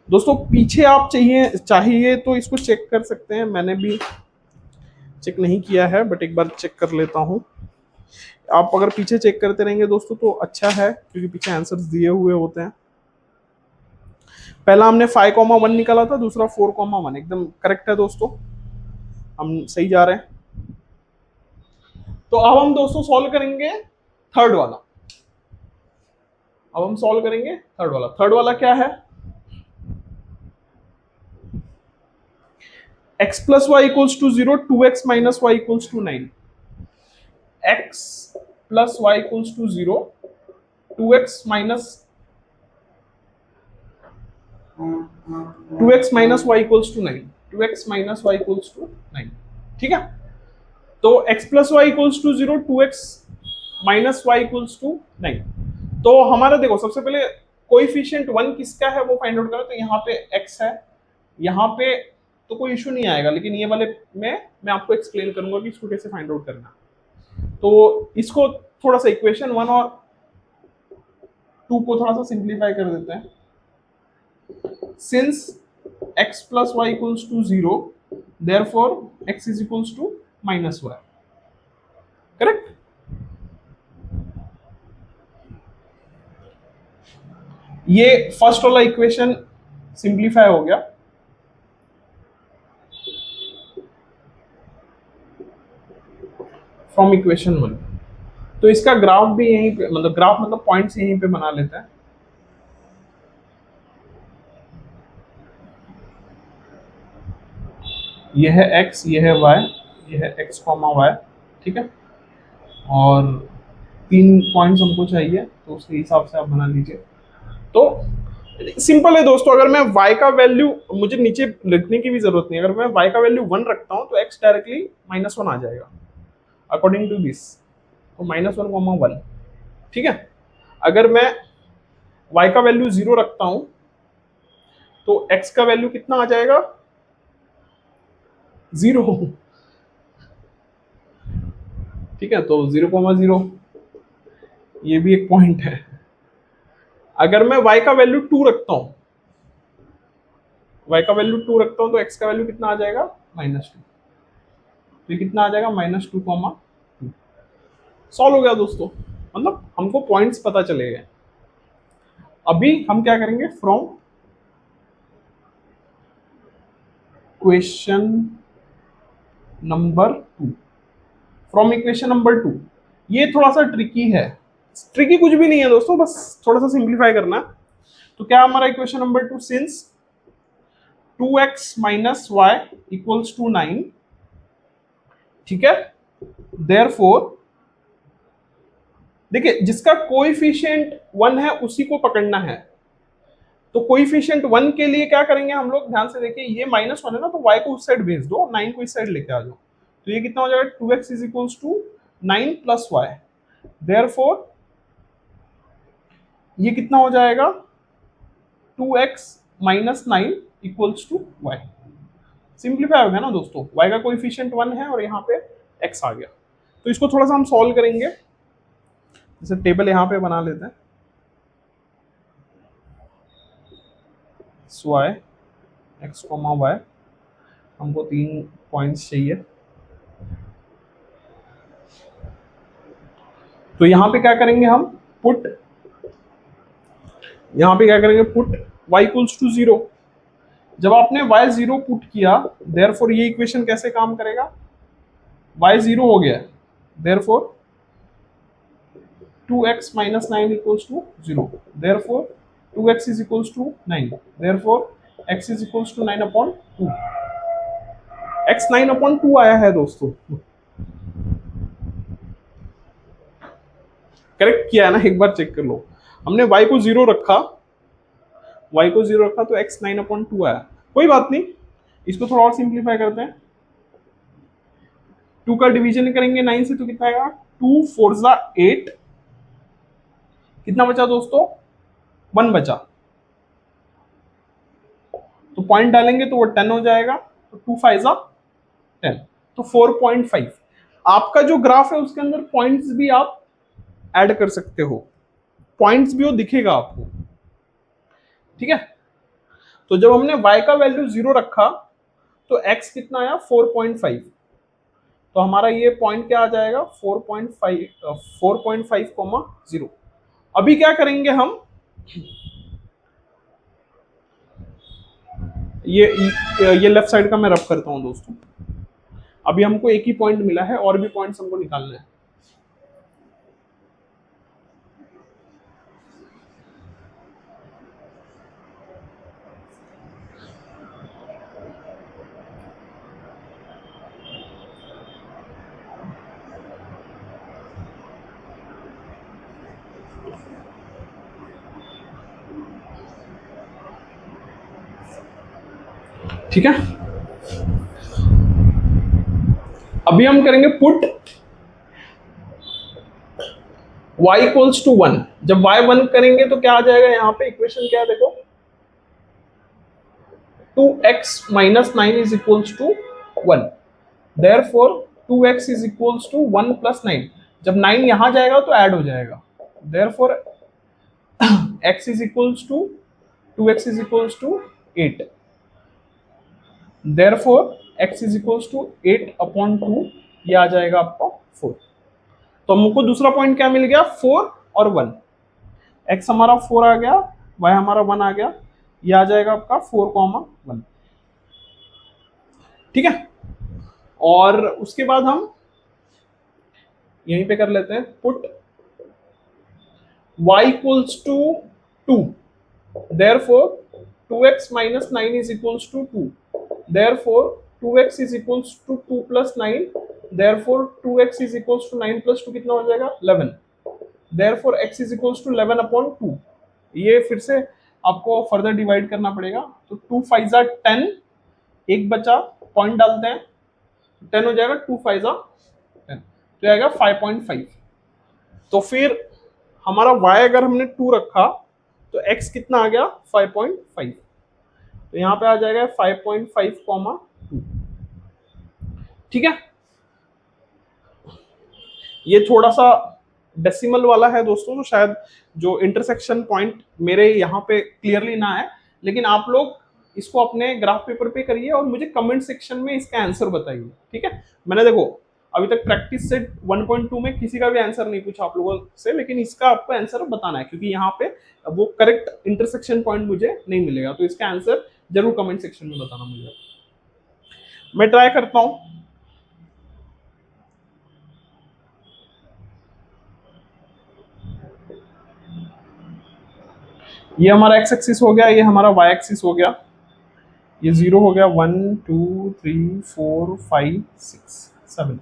A: दोस्तों पीछे आप चाहिए तो इसको चेक कर सकते हैं, मैंने भी चेक नहीं किया है बट एक बार चेक कर लेता हूं। आप अगर पीछे चेक करते रहेंगे दोस्तों तो अच्छा है, क्योंकि पीछे आंसर्स दिए हुए होते हैं। पहला हमने 5,1 निकाला था, दूसरा 4,1, एकदम करेक्ट है दोस्तों, हम सही जा रहे हैं। तो अब हम दोस्तों सॉल्व करेंगे थर्ड वाला। अब हम सॉल्व करेंगे थर्ड वाला। थर्ड वाला क्या है, x plus y equals to 0, 2x minus y equals to 9. x plus y equals to 0, 2x minus y equals to 9, 2x minus y equals to 9। ठीक है, तो x plus y equals to 0, 2x minus y equals to 9। तो हमारा देखो सबसे पहले coefficient 1 किसका है वो फाइंड आउट करो। तो यहाँ पे x है, यहाँ पे तो कोई इशू नहीं आएगा, लेकिन ये वाले में मैं आपको एक्सप्लेन करूंगा कि इसको कैसे फाइंड आउट करना। तो इसको थोड़ा सा इक्वेशन 1 और 2 को थोड़ा सा सिंप्लीफाई कर देते हैं। Since x plus y equals to 0, therefore x is equals to minus y, correct. ये फर्स्ट वाला इक्वेशन सिंप्लीफाई हो गया। फ्रॉम इक्वेशन 1, तो इसका ग्राफ भी यहीं पे, मतलब ग्राफ मतलब पॉइंट्स यहीं पे बना लेते हैं। ये है x, ये है y, ये है x, y, ठीक है, और 3 पॉइंट्स हमको चाहिए, तो उसके हिसाब से आप बना लीजिए। तो सिंपल है दोस्तों, अगर मैं y का वैल्यू, मुझे नीचे लिखने की भी जरूरत नहीं, अगर मैं y का वैल्यू 1 रखता हूं तो x डायरेक्टली -1 आ जाएगा अकॉर्डिंग टू दिस। तो -1, 1, ठीक है। अगर मैं y का वैल्यू 0 रखता हूं तो x का वैल्यू कितना आ जाएगा, 0, ठीक है। तो 0,0 ये भी एक पॉइंट है। अगर मैं y का वैल्यू 2 रखता हूं, y का वैल्यू 2 रखता हूं तो x का वैल्यू कितना आ जाएगा, -2। तो ये कितना आ जाएगा, -2,2। सॉल्व हो गया दोस्तों, मतलब हमको पॉइंट्स पता चले गए। अभी हम क्या करेंगे, from question number 2, from equation number 2। ये थोड़ा सा ट्रिकी है, ट्रिकी कुछ भी नहीं है दोस्तों, बस थोड़ा सा सिंप्लीफाई करना है। तो क्या हमारा equation number 2, since 2x minus y equals to 9, ठीक है, देयरफॉर, देखिए जिसका कोएफिशिएंट 1 है उसी को पकड़ना है। तो कोएफिशिएंट 1 के लिए क्या करेंगे हम लोग, ध्यान से देखिए, ये -1 है ना, तो y को उस साइड भेज दो, 9 को इस साइड लेके आ जाओ। तो ये कितना हो जाएगा, 2x is equals to 9 plus y, therefore ये कितना हो जाएगा, 2x minus 9 equals to y। Simplify हो गया ना दोस्तों, y का कोएफिशिएंट 1 है और यहाँ पे x आ गया। तो इसको थोड़ा सा हम सॉल्व करेंगे, जैसे टेबल यहाँ पे बना लेते हैं। y, x, y, हमको 3 पॉइंट्स चाहिए। तो यहाँ पे क्या करेंगे हम, पुट, यहाँ पे क्या करेंगे, पुट y इक्वल्स टू 0। जब आपने y 0 पुट किया, देयरफॉर ये इक्वेशन कैसे काम करेगा, y 0 हो गया, therefore 2x minus 9 equals to 0, therefore 2x is equals to 9, therefore x is equals to 9 upon 2। x 9 upon 2 आया है दोस्तों, करेक्ट किया है ना, एक बार चेक कर लो। हमने y को 0 रखा, तो x 9 upon 2 आया। कोई बात नहीं, इसको थोड़ा और सिंप्लीफाई करते हैं। 2 का डिवीजन करेंगे 9 से तो कितना आएगा, 2 4 जा 8, कितना बचा दोस्तों, 1 बचा, तो पॉइंट डालेंगे तो वो 10 हो जाएगा, तो 2 5 जा 10, तो 4.5। आपका जो ग्राफ है उसके अंदर पॉइंट्स भी आप ऐड कर सकते हो, पॉइंट्स भी वो दिखेगा आपको, ठीक है। तो जब हमने y का वैल्यू 0 रखा तो x कितना आया 4.5, तो हमारा ये पॉइंट क्या आ जाएगा 4.5, 0। अभी क्या करेंगे हम, ये लेफ्ट साइड का मैं रफ करता हूं दोस्तों। अभी हमको एक ही पॉइंट मिला है, और भी पॉइंट्स हमको निकालने हैं। ठीक है, अभी हम करेंगे पुट y इक्वल्स टू 1। जब y 1 करेंगे तो क्या आ जाएगा, यहाँ पे इक्वेशन क्या है देखो, 2x minus 9 is equals to 1, therefore 2x is equals to 1 plus 9। जब 9 यहाँ जाएगा तो ऐड हो जाएगा, therefore x is equals to 2x is equals to 8, therefore x is equals to 8 upon 2, ये आ जाएगा आपका 4। तो हमको दूसरा पॉइंट क्या मिल गया, 4 और 1, x हमारा 4 आ गया, y हमारा 1 आ गया, ये आ जाएगा आपका 4, 1। ठीक है, और उसके बाद हम यहीं पे कर लेते हैं put y equals to 2, therefore 2x minus 9 is equals to 2, therefore 2x is equals to 2 plus 9, therefore 2x is equals to 9 plus 2 कितना हो जाएगा 11, therefore x is equals to 11 upon 2। ये फिर से आपको फर्दर डिवाइड करना पड़ेगा, तो 2 5 जा 10, एक बचा, पॉइंट डालते हैं, 10 हो जाएगा, 2 5 जा 10, तो आएगा 5.5। तो फिर हमारा y अगर हमने 2 रखा तो x कितना आ गया 5.5, तो यहाँ पे आ जाएगा 5.5, 2। ठीक है, ये थोड़ा सा डेसिमल वाला है दोस्तों, तो शायद जो इंटरसेक्शन पॉइंट मेरे यहाँ पे क्लियरली ना है, लेकिन आप लोग इसको अपने ग्राफ पेपर पे करिए और मुझे कमेंट सेक्शन में इसका आंसर बताइए। ठीक है, मैंने देखो अभी तक प्रैक्टिस सेट 1.2 में किसी का भी आंसर नहीं पूछा आप लोगों से, लेकिन इसका आपको आंसर बताना है, क्योंकि यहाँ पे वो करेक्ट इंटरसेक्शन पॉइंट मुझे नहीं मिलेगा, तो इसका आंसर जरूर कमेंट सेक्शन में बताना मुझे। मैं ट्राई करता हूँ। ये हमारा एक्स एक्सिस हो गया, ये हमारा वाई एक्सिस हो गया, ये 0 हो गया, 1 2 3 4 5 6 7,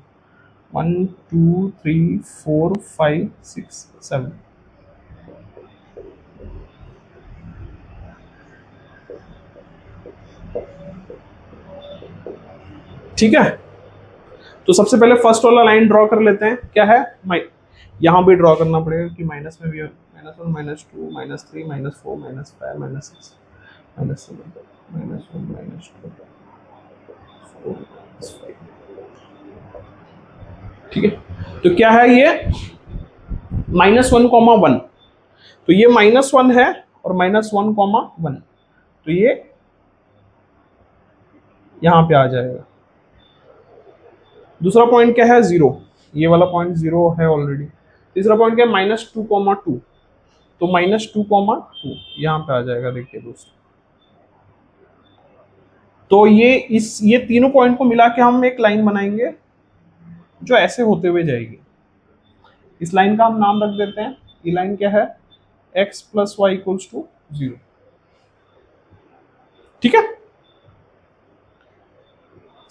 A: 1 2 3 4 5 6 7। ठीक है, तो सबसे पहले फर्स्ट वाला लाइन ड्रॉ कर लेते हैं, क्या है, यहाँ भी ड्रॉ करना पड़ेगा कि माइनस में भी है, -1 -2 -3 -4 -5 -6 -7 -1 -2 4 -5। ठीक है, तो क्या है ये -1, 1, तो ये -1 है और -1, 1, तो ये यहां पे आ जाएगा। दूसरा पॉइंट क्या है 0, ये वाला पॉइंट 0 है ऑलरेडी। तीसरा पॉइंट क्या है -2, 2, तो -2, 2 यहां पे आ जाएगा, देखिए दोस्तों। तो ये तीनों पॉइंट को मिला के हम एक लाइन बनाएंगे जो ऐसे होते हुए जाएगी। इस लाइन का हम नाम रख देते हैं, ये लाइन क्या है, x + y = 0। ठीक है,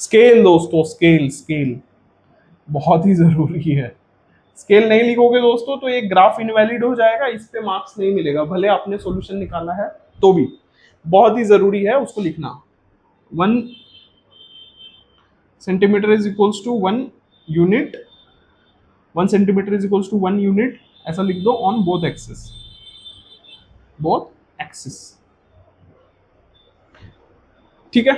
A: स्केल दोस्तों, स्केल बहुत ही जरूरी है। स्केल नहीं लिखोगे दोस्तों तो ये ग्राफ इनवैलिड हो जाएगा, इस पे मार्क्स नहीं मिलेगा, भले आपने सॉल्यूशन निकाला है तो भी। बहुत ही जरूरी है उसको लिखना। 1 centimetre is equals to 1 unit 1 centimetre is equals to 1 unit, ऐसा लिख दो on both axis, both axis. ठीक है,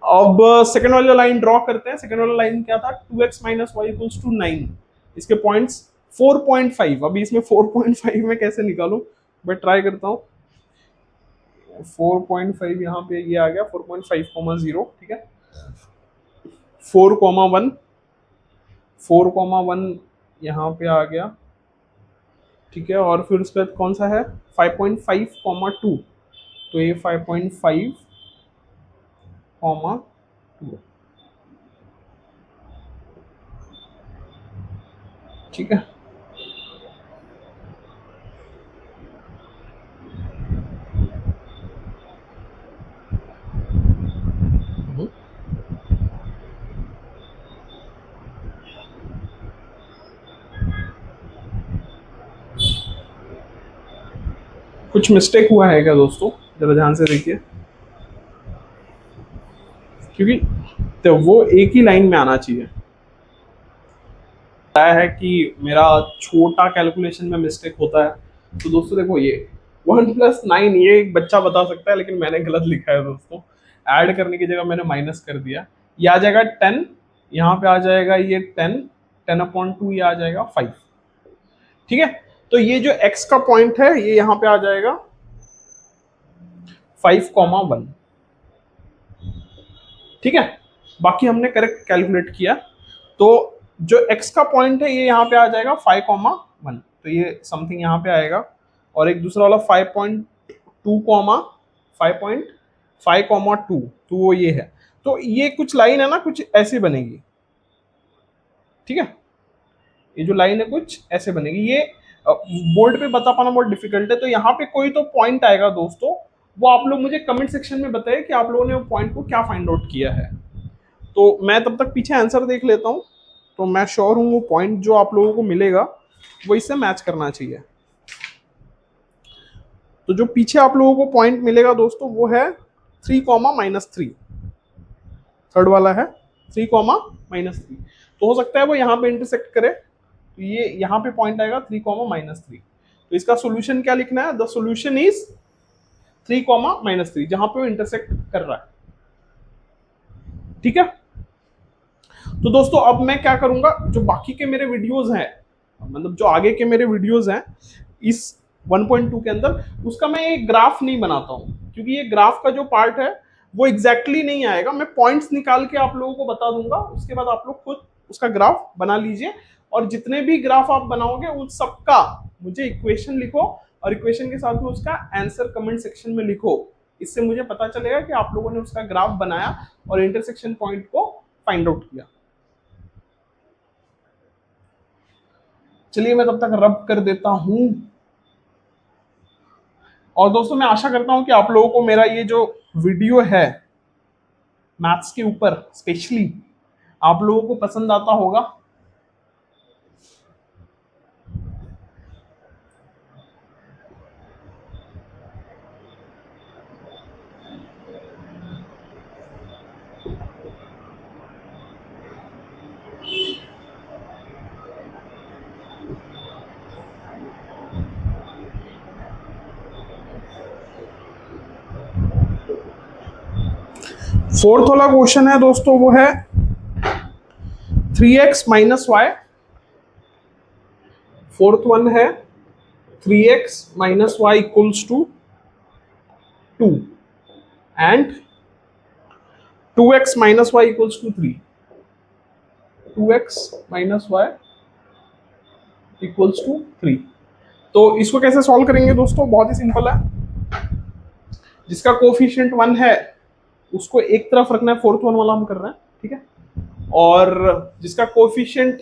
A: अब सेकंड वाला लाइन ड्रॉ करते हैं। सेकंड वाला लाइन क्या था, 2x minus y equals to 9, इसके पॉइंट्स 4.5। अभी इसमें 4.5 में कैसे निकालूं, मैं ट्राई करता हूं। 4.5 यहाँ पे ये आ गया, 4.5, 0, ठीक है। 4,1, 4,1 यहाँ पे आ गया, ठीक है। और फिर उसके बाद कौन सा है, 5.5, 2, तो ये 5.5, 2, ठीक है। कुछ मिस्टेक हुआ है क्या दोस्तों, जरा ध्यान से देखिए, क्योंकि तो वो एक ही लाइन में आना चाहिए। आया है कि मेरा छोटा कैलकुलेशन में मिस्टेक होता है, तो दोस्तों देखो ये 1+9 ये एक बच्चा बता सकता है, लेकिन मैंने गलत लिखा है दोस्तों। ऐड करने की जगह मैंने माइनस कर दिया। ये आ जाएगा 10, यहाँ पे आ जाएगा ये 10/2, ये आ जाएगा 5, ठीक है। तो ये जो x का पॉइंट है ये यहाँ पे आ जाएगा 5,1, ठीक है। बाकी हमने करेक्ट कैलकुलेट किया, तो जो x का पॉइंट है ये यहाँ पे आ जाएगा 5,1, तो ये समथिंग यहाँ पे आएगा। और एक दूसरा वाला 5.2, 5.5, 2, तो वो ये है। तो ये कुछ लाइन है ना, कुछ ऐसी बनेगी, ठीक है। ये जो लाइन है कुछ ऐसे बनेगी, ये बोर्ड पे बता पाना बहुत डिफिकल्ट है। तो यहाँ पे कोई तो पॉइंट आएगा दोस्तों, वो आप लोग मुझे कमेंट सेक्शन में बताइए कि आप लोगों ने वो पॉइंट को क्या फाइंड आउट किया है। तो मैं तब तक पीछे आंसर देख लेता हूँ, तो मैं श्योर हूँ वो पॉइंट जो आप लोगों को मिलेगा वो इससे मैच करना चाहिए। तो जो पीछे आप लोगों को पॉइंट मिलेगा दोस्तों वो है 3, थर्ड वाला है 3, तो हो सकता है वो यहाँ पे इंटरसेक्ट करे, तो ये यहाँ पे पॉइंट आएगा 3, तो इसका सोल्यूशन क्या लिखना है, द सोल्यूशन इज 3, जहां पे वो इंटरसेक्ट कर रहा है, ठीक है। तो दोस्तों अब मैं क्या करूंगा, जो बाकी के मेरे वीडियोस हैं, मतलब जो आगे के मेरे वीडियोस हैं इस 1.2 के अंदर, उसका मैं एक ग्राफ नहीं बनाता हूं, क्योंकि ये ग्राफ का जो पार्ट है वो एग्जैक्टली नहीं आएगा। मैं पॉइंट्स निकाल के आप लोगों को बता दूंगा, उसके बाद आप लोग खुद उसका ग्राफ बना लीजिए। और जितने भी ग्राफ आप बनाओगे उन सबका मुझे इक्वेशन लिखो, और इक्वेशन के साथ में उसका आंसर कमेंट सेक्शन में लिखो। इससे मुझे पता चलेगा कि आप लोगों ने उसका ग्राफ बनाया और इंटरसेक्शन पॉइंट को फाइंड आउट किया। चलिए मैं तब तक रब कर देता हूं। और दोस्तों मैं आशा करता हूं कि आप लोगों को मेरा ये जो वीडियो है मैथ्स के ऊपर स्पेशली आप लोगों को पसंद आता होगा। फोर्थ वाला क्वेश्चन है दोस्तों, वो है 3x - y। फोर्थ वन है 3x - y equals to 2 and 2x - y equals to 3। 2x - y equals to 3। तो इसको कैसे सॉल्व करेंगे दोस्तों, बहुत ही सिंपल है। जिसका कोफिशिएंट 1 है उसको एक तरफ रखना है, फोर्थ वन वाला हम कर रहे हैं, ठीक है। और जिसका कोफिशिएंट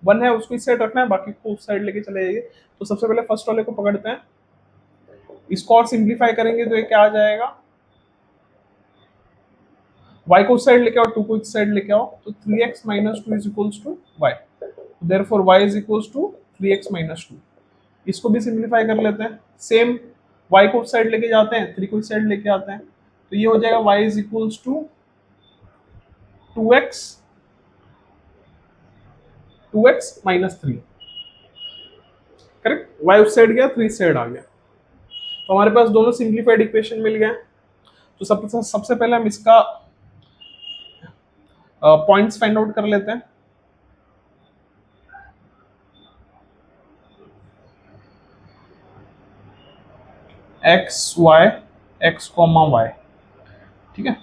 A: 1 है उसको इस साइड रखना है, बाकी को उस साइड लेके चले जाइए। तो सबसे पहले फर्स्ट वाले को पकड़ते हैं, इसको और सिंप्लीफाई करेंगे तो ये क्या आ जाएगा, y को उस साइड लेके आओ, 2 को इस साइड लेके आओ, तो 3x - 2 is equals to y। Therefore y is equals to 3x - 2। इसको भी सिंप्लीफाई कर लेते हैं, सेम y को उस साइड लेके जाते हैं, 3 को इस साइड लेके आते हैं, तो ये हो जाएगा y is equals to 2x 2x minus 3, correct. y उस साइड गया, 3 साइड आ गया, तो हमारे पास दोनों सिंप्लीफाइड इक्वेशन मिल गए। तो सबसे पहले हम इसका पॉइंट्स फाइंड आउट कर लेते हैं। X y, x comma y, ठीक है।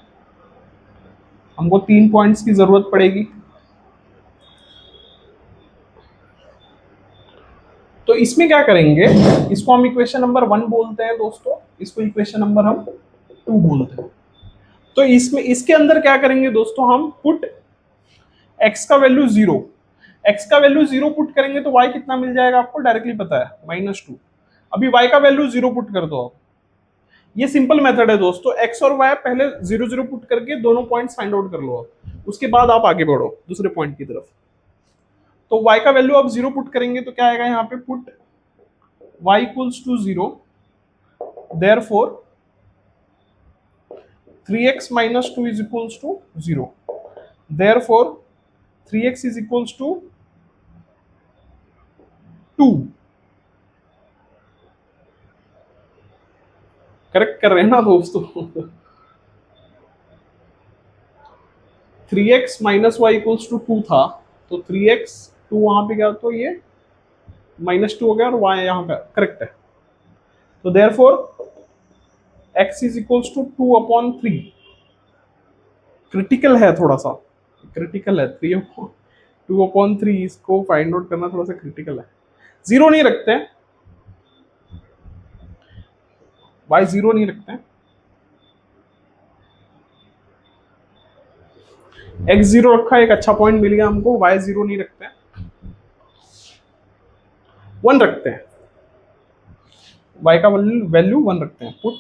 A: हमको 3 पॉइंट्स की जरूरत पड़ेगी। तो इसमें क्या करेंगे, इसको हम इक्वेशन नंबर 1 बोलते हैं दोस्तों, इसको इक्वेशन नंबर हम 2 बोलते हैं। तो इसमें इसके अंदर क्या करेंगे दोस्तों, हम पुट x का वैल्यू 0, x का वैल्यू 0 पुट करेंगे तो y कितना मिल जाएगा आपको डायरेक्टली पता है, -2। अभी y का वैल्यू 0 पुट कर दो आप। ये सिंपल मेथड है दोस्तों, x और y पहले 0 0 पुट करके दोनों पॉइंट्स फाइंड आउट कर लो आप, उसके बाद आप आगे बढ़ो दूसरे पॉइंट की तरफ। तो y का वैल्यू आप 0 पुट करेंगे तो क्या आएगा यहाँ पे, put y equals to 0, therefore 3x minus 2 is equals to 0, therefore 3x is equals to 2। Correct कर रहे हैं ना दोस्तों। 3x minus y equals to 2 था, तो 3x 2 वहां पे गया तो ये -2 हो गया और y यहाँ पे करेक्ट है। तो therefore x is equals to 2/3। Critical है, थोड़ा सा क्रिटिकल है, 2/3 इसको फाइंड आउट करना थोड़ा सा क्रिटिकल है। 0 नहीं रखते हैं, y 0 नहीं रखते हैं, x 0 रखा, एक अच्छा पॉइंट मिल गया हमको। y 0 नहीं रखते हैं, 1 रखते हैं, y का वैल्यू 1 रखते हैं। पुट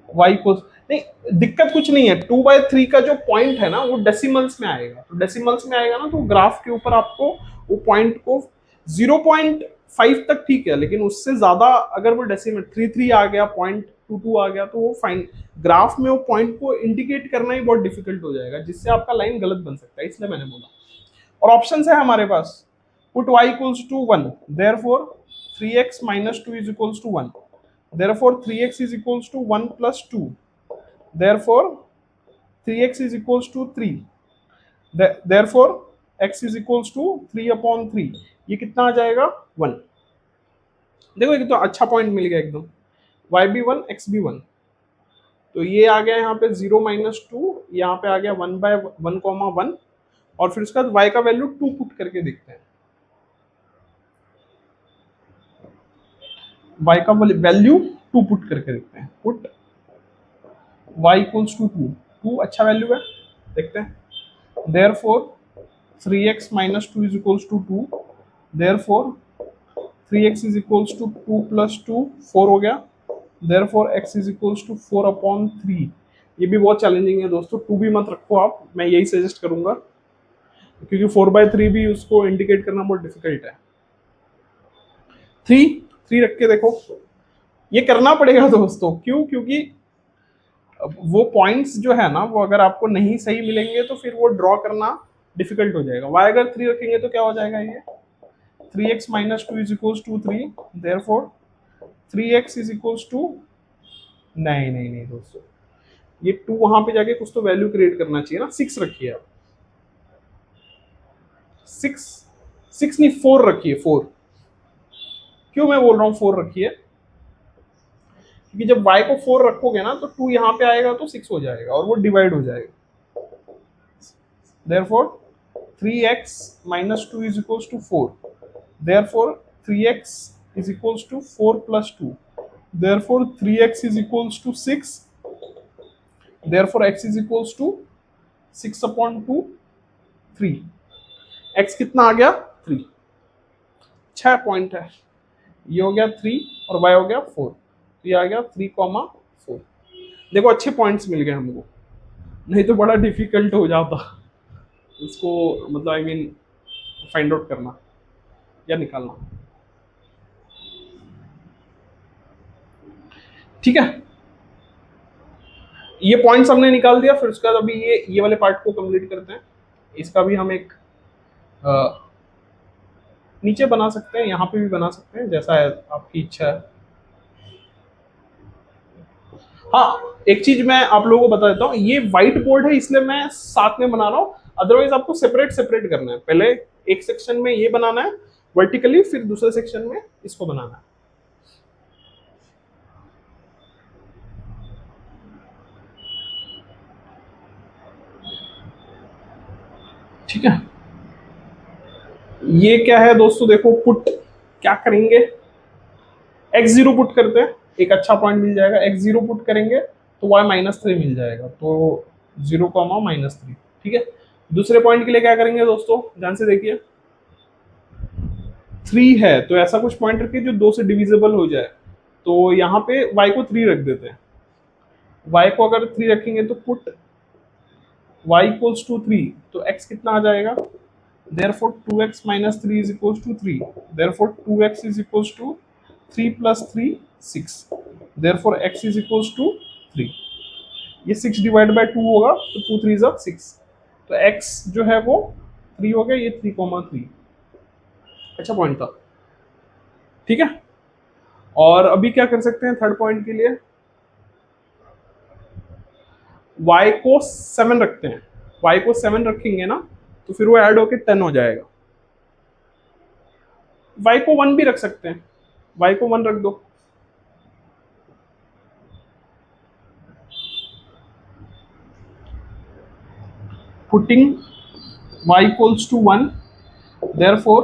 A: y को नहीं, दिक्कत कुछ नहीं है। 2/3 का जो पॉइंट है ना वो डेसिमल्स में आएगा, तो डेसिमल्स में आएगा ना तो ग्राफ के ऊपर आपको वो पॉइंट को 0.5 तक ठीक है, लेकिन उससे ज्यादा अगर वो डेसिमल 3 आ गया, 0.22 आ गया, तो वो फाइन ग्राफ में वो पॉइंट को इंडिकेट करना ही बहुत डिफिकल्ट हो जाएगा, जिससे आपका लाइन गलत बन सकता है, इसलिए मैंने बोला। और ऑप्शन है हमारे पास, put y equals to 1, therefore 3x minus 2 is equals to 1, therefore 3x is equals to 1 plus 2, therefore 3x is equals to 3, therefore x is equals to 3/3। ये कितना आ जाएगा, 1। देखो ये तो अच्छा पॉइंट मिल गया एकदम, y भी 1 x भी 1। तो ये आ गया यहाँ पे 0-2, यहाँ पे आ गया 1/1,1, और फिर उसके बाद y का वैल्यू 2 पुट करके देखते हैं। y का वैल्यू 2 पुट करके देखते हैं। पुट y इक्वल्स टू 2 अच्छा वैल्यू है, देखते हैं। Therefore 3x minus 2 is equals to 2, therefore 3x is equals to 2 plus 2, 4 हो गया, therefore x is equals to 4/3। ये भी बहुत चैलेंजिंग है दोस्तों, 2 भी मत रखो आप, मैं यही सजेस्ट करूंगा, क्योंकि 4/3 भी उसको इंडिकेट करना बहुत डिफिकल्ट है। 3 रख के देखो, ये करना पड़ेगा दोस्तों, क्यों, क्योंकि वो पॉइंट्स जो है ना वो अगर आपको नहीं सही मिलेंगे तो फिर वो ड्रॉ करना डिफिकल्ट हो जाएगा। y अगर 3 रखेंगे तो क्या हो जाएगा, ये 3x minus 2 is equals to 3, therefore 3x is equals to, नहीं नहीं नहीं दोस्तों, ये 2 वहां पे जाके कुछ तो वैल्यू क्रिएट करना चाहिए ना। 6 रखिए आप, 6 नहीं 4 रखिए, 4। क्यों मैं बोल रहा हूँ 4 रखिए, क्योंकि जब y को 4 रखोगे ना तो 2 यहाँ पे आएगा तो 6 हो जाएगा और वो डिवाइड हो जाएगा। therefore 3x minus 2 is equals to 4, therefore 3x is equals to 4 plus 2, therefore 3x is equals to 6, therefore x is equals to 6/2, 3। x कितना आ गया, 3। अच्छा पॉइंट है, ये हो गया 3 और y हो गया 4, तो ये आ गया 3,4। देखो अच्छे पॉइंट्स मिल गए हमको, नहीं तो बड़ा डिफिकल्ट हो जाता इसको, मतलब आई मीन फाइंड आउट करना या निकालना। ठीक है, ये पॉइंट्स हमने निकाल दिया, फिर उसके बाद अभी ये वाले पार्ट को कंप्लीट करते हैं। इसका भी हम एक नीचे बना सकते हैं, यहाँ पे भी बना सकते हैं, जैसा है आपकी इच्छा है। हाँ, एक चीज मैं आप लोगों को बता देता हूँ, ये व्हाइट बोर्ड है इसलिए मैं साथ में बना रहा हूँ, अदरवाइज आपको सेपरेट सेपरेट करना है। पहले एक सेक्शन में ये बनाना है वर्टिकली, फिर दूसरे सेक्शन में इसको बनाना है। ठीक है, ये क्या है दोस्तों, देखो पुट क्या करेंगे, x0 पुट करते हैं, एक अच्छा पॉइंट मिल जाएगा। x0 पुट करेंगे तो y-3 मिल जाएगा, तो 0, -3। ठीक है, दूसरे पॉइंट के लिए क्या करेंगे दोस्तों, ध्यान से देखिए, 3 है तो ऐसा कुछ पॉइंट रखिए जो 2 से डिविजिबल हो जाए, तो यहाँ पे y को 3 रख देते हैं। y को अगर 3 रखेंगे तो पुट y इक्वल्स टू 3, तो x कितना आ जाएगा, therefore 2x minus 3 is equals to 3, therefore 2x is equals to 3 plus 3 6, therefore x is equals to 3। ये 6 डिवाइड बाय 2 होगा तो 2 3 is 6, तो x जो है वो 3 हो गया, ये 3,3। अच्छा पॉइंट था। ठीक है, और अभी क्या कर सकते हैं थर्ड पॉइंट के लिए, y को 7 रखते हैं, y को 7 रखेंगे ना तो फिर वो ऐड होके 10 हो जाएगा। y को 1 भी रख सकते हैं, y को 1 रख दो, putting y equals to 1, therefore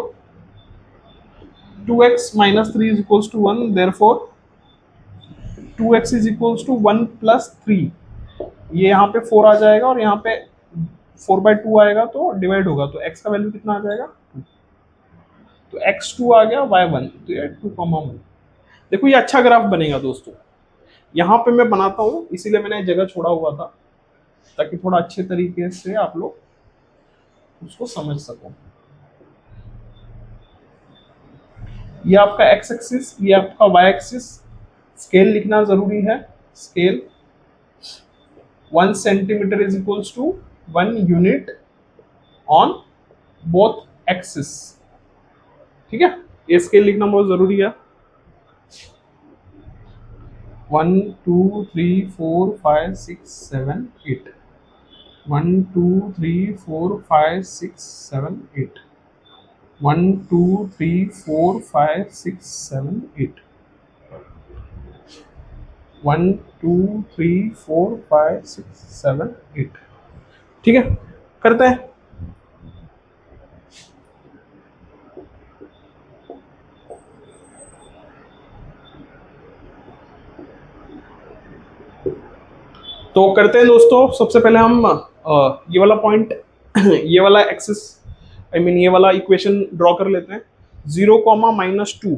A: 2x minus 3 is equals to 1, therefore 2x is equals to 1 plus 3। ये यहाँ पे 4 आ जाएगा और यहाँ पे 4/2 आएगा तो डिवाइड होगा, तो x का वैल्यू कितना आ जाएगा 2, तो x2 आ गया, y1, तो ये 2,1। देखो ये अच्छा ग्राफ बनेगा दोस्तों। यहाँ पे मैं बनाता हूँ, इसीलिए मैंने जगह छोड़ा हुआ था ताकि थोड़ा अच्छे तरीके से आप लोग उसको समझ सको। ये आपका x एक्सिस, ये आपका y एक्सिस, स्केल लिखना जरूरी है, scale 1 centimetre is equals to 1 unit on both axis. ठीक है, ये स्केल लिखना बहुत जरूरी है। 1 2 3 4 5 6 7 8, 1 2 3 4 5 6 7 8, 1 2 3 4 5 6 7 8, 1 2 3 4 5 6 7 8। ठीक है, करते हैं। तो करते हैं दोस्तों, सबसे पहले हम ये वाला पॉइंट ये वाला एक्सिस आई मीन ये वाला इक्वेशन ड्रॉ कर लेते हैं। 0, -2 -1 -2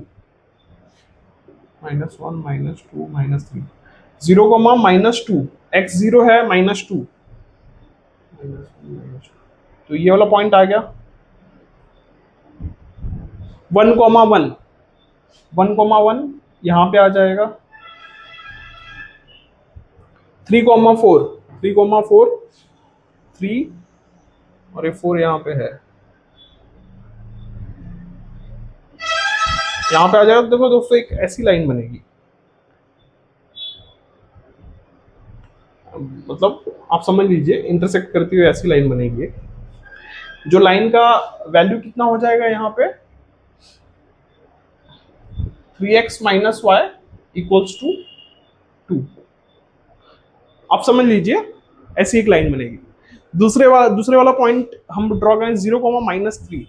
A: -3, 0, -2, x0 है -2, तो ये वाला पॉइंट आ गया। 1, 1, 1, 1 यहाँ पे आ जाएगा। 3, 4, 3, 4, 3 और ये 4 यहाँ पे है, यहाँ पे आ जाएगा। देखो दोस्तों एक ऐसी लाइन बनेगी, मतलब आप समझ लीजिए इंटरसेक्ट करती हुई ऐसी लाइन बनेगी, जो लाइन का वैल्यू कितना हो जाएगा यहाँ पे 3x - y इक्वल्स टू 2। आप समझ लीजिए ऐसी एक लाइन बनेगी। दूसरे वाला पॉइंट हम ड्रॉ करें 0, -3,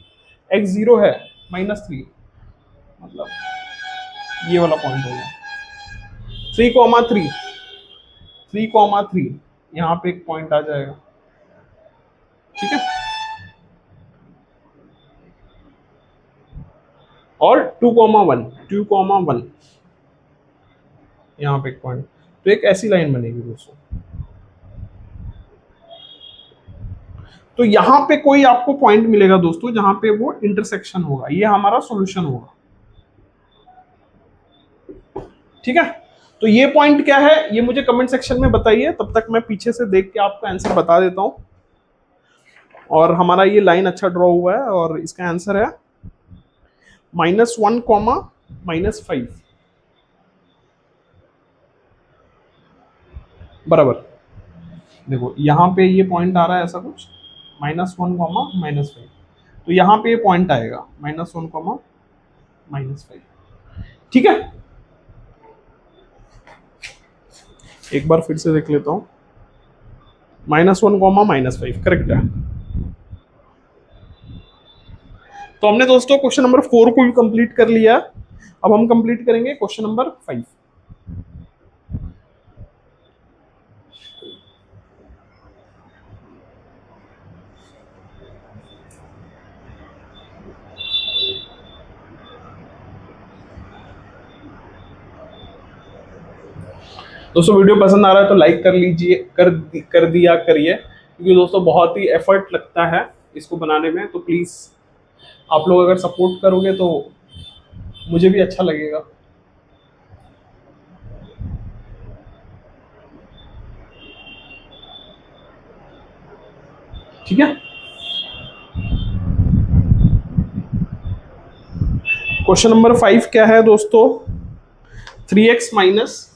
A: x0 है -3, मतलब ये वाला पॉइंट होगा। 3, 3 यहाँ पे एक पॉइंट आ जाएगा। ठीक है, और 2, 1 यहाँ पे एक पॉइंट, तो एक ऐसी लाइन बनेगी दोस्तों। तो यहाँ पे कोई आपको पॉइंट मिलेगा दोस्तों जहां पे वो इंटरसेक्शन होगा, ये हमारा सॉल्यूशन होगा। ठीक है, तो ये पॉइंट क्या है ये मुझे कमेंट सेक्शन में बताइए, तब तक मैं पीछे से देख के आपको आंसर बता देता हूं। और हमारा ये लाइन अच्छा ड्रॉ हुआ है और इसका आंसर है -1 कॉमा -5 बराबर। देखो यहाँ पे ये पॉइंट आ रहा है ऐसा कुछ, -1 कॉमा -5, तो यहाँ पे ये पॉइंट आएगा -1 कॉमा -5। ठीक है, एक बार फिर से देख लेता हूँ। -1 कॉमा -5 करेक्ट है। तो हमने दोस्तों क्वेश्चन नंबर 4 को भी कंप्लीट कर लिया। अब हम कंप्लीट करेंगे क्वेश्चन नंबर 5। दोस्तों वीडियो पसंद आ रहा है तो लाइक कर लीजिए, कर दिया करिए, क्योंकि दोस्तों बहुत ही एफर्ट लगता है इसको बनाने में। तो प्लीज़ आप लोग अगर सपोर्ट करोगे तो मुझे भी अच्छा लगेगा। ठीक है, क्वेश्चन नंबर 5 क्या है दोस्तों? 3x minus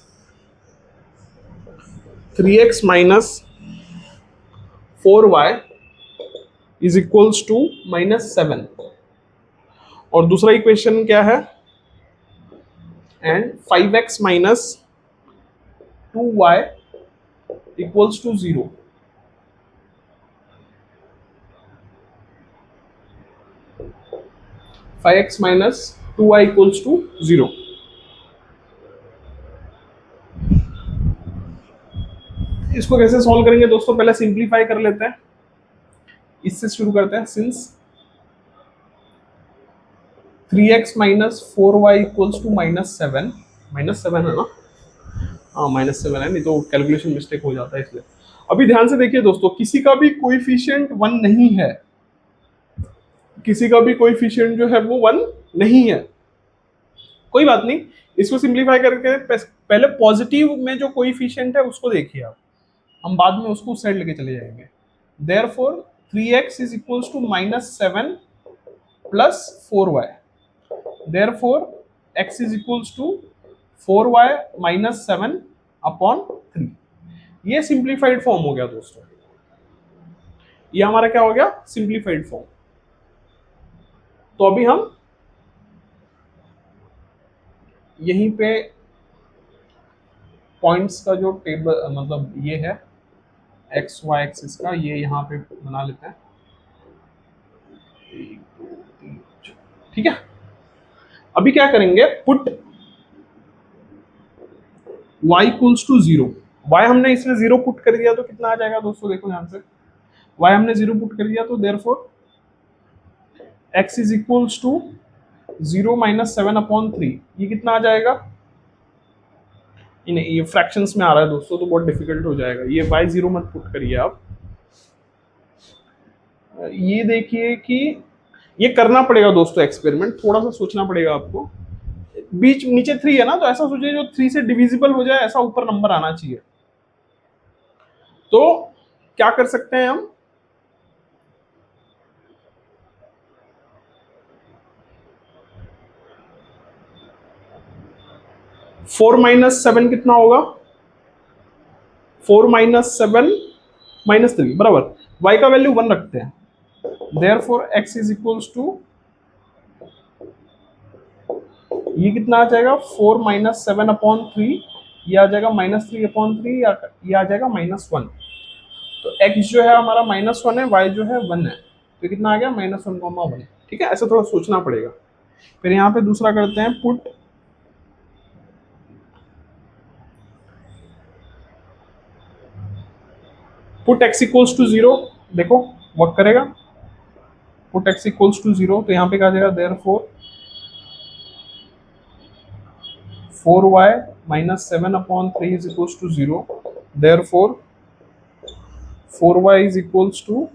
A: 4y is equals to -7। और दूसरा इक्वेशन क्या है? And 5x minus 2y equals to 0। Five x minus 2y equals to 0। इसको कैसे सॉल्व करेंगे दोस्तों? पहले सिंप्लीफाई कर लेते हैं, इससे शुरू करते हैं। Since 3x minus 4y equals to -7, -7 है ना? हाँ -7 है, नहीं तो कैलकुलेशन मिस्टेक हो जाता है इसलिए। अभी ध्यान से देखिए दोस्तों, किसी का भी कोएफिशिएंट 1 नहीं है, किसी का भी कोएफिशिएंट जो है वो 1 नहीं है। कोई बात नहीं, इसको सिंप्लीफाई करके पहले पॉजिटिव में जो कोएफिशिएंट है उसको देखिए आप, हम बाद में उसको उस साइड लेके चले जाएंगे। Therefore 3x is equals to -7 plus 4y। Therefore x is equals to 4y minus 7 upon 3। ये सिंप्लीफाइड फॉर्म हो गया दोस्तों, ये हमारा क्या हो गया? Simplified form. तो अभी हम यहीं पे पॉइंट्स का जो टेबल मतलब ये है एक्स वाई एक्सिस का, ये यहाँ पे बना लेते हैं। 1 2 3 4। ठीक है, अभी क्या करेंगे? Put y equals to 0। y हमने इसमें 0 पुट कर दिया तो कितना आ जाएगा दोस्तों? देखो ध्यान से, y हमने 0 पुट कर दिया तो therefore x is equals to 0 minus 7 upon 3। ये कितना आ जाएगा? ये फ्रैक्शंस में आ रहा है दोस्तों तो बहुत डिफिकल्ट हो जाएगा। ये y 0 मत पुट करिए आप। ये देखिए कि ये करना पड़ेगा दोस्तों एक्सपेरिमेंट, थोड़ा सा सोचना पड़ेगा आपको। बीच नीचे 3 है ना, तो ऐसा सोचिए जो 3 से डिविजिबल हो जाए, ऐसा ऊपर नंबर आना चाहिए। तो क्या कर सकते हैं हम? फोर माइनस 7 कितना होगा? 4 माइनस 7 -3 बराबर। y का वैल्यू 1 रखते हैं। Therefore x is equals to, ये कितना आ जाएगा? 4 माइनस 7 अपॉन 3, ये आ जाएगा -3 अपॉन 3, ये आ जाएगा -1। तो x जो है हमारा -1 है, y जो है 1 है, तो कितना आ गया? -1, 1। ठीक है, ऐसा थोड़ा सोचना पड़ेगा। फिर यहाँ पे दूसरा करते हैं, पुट x इक्वल्स टू 0। देखो वर्क करेगा। पुट x इक्वल्स टू 0, तो यहाँ पे क्या आ जाएगा? Therefore 4y minus 7 upon 3 is equals to 0। Therefore 4y is equals to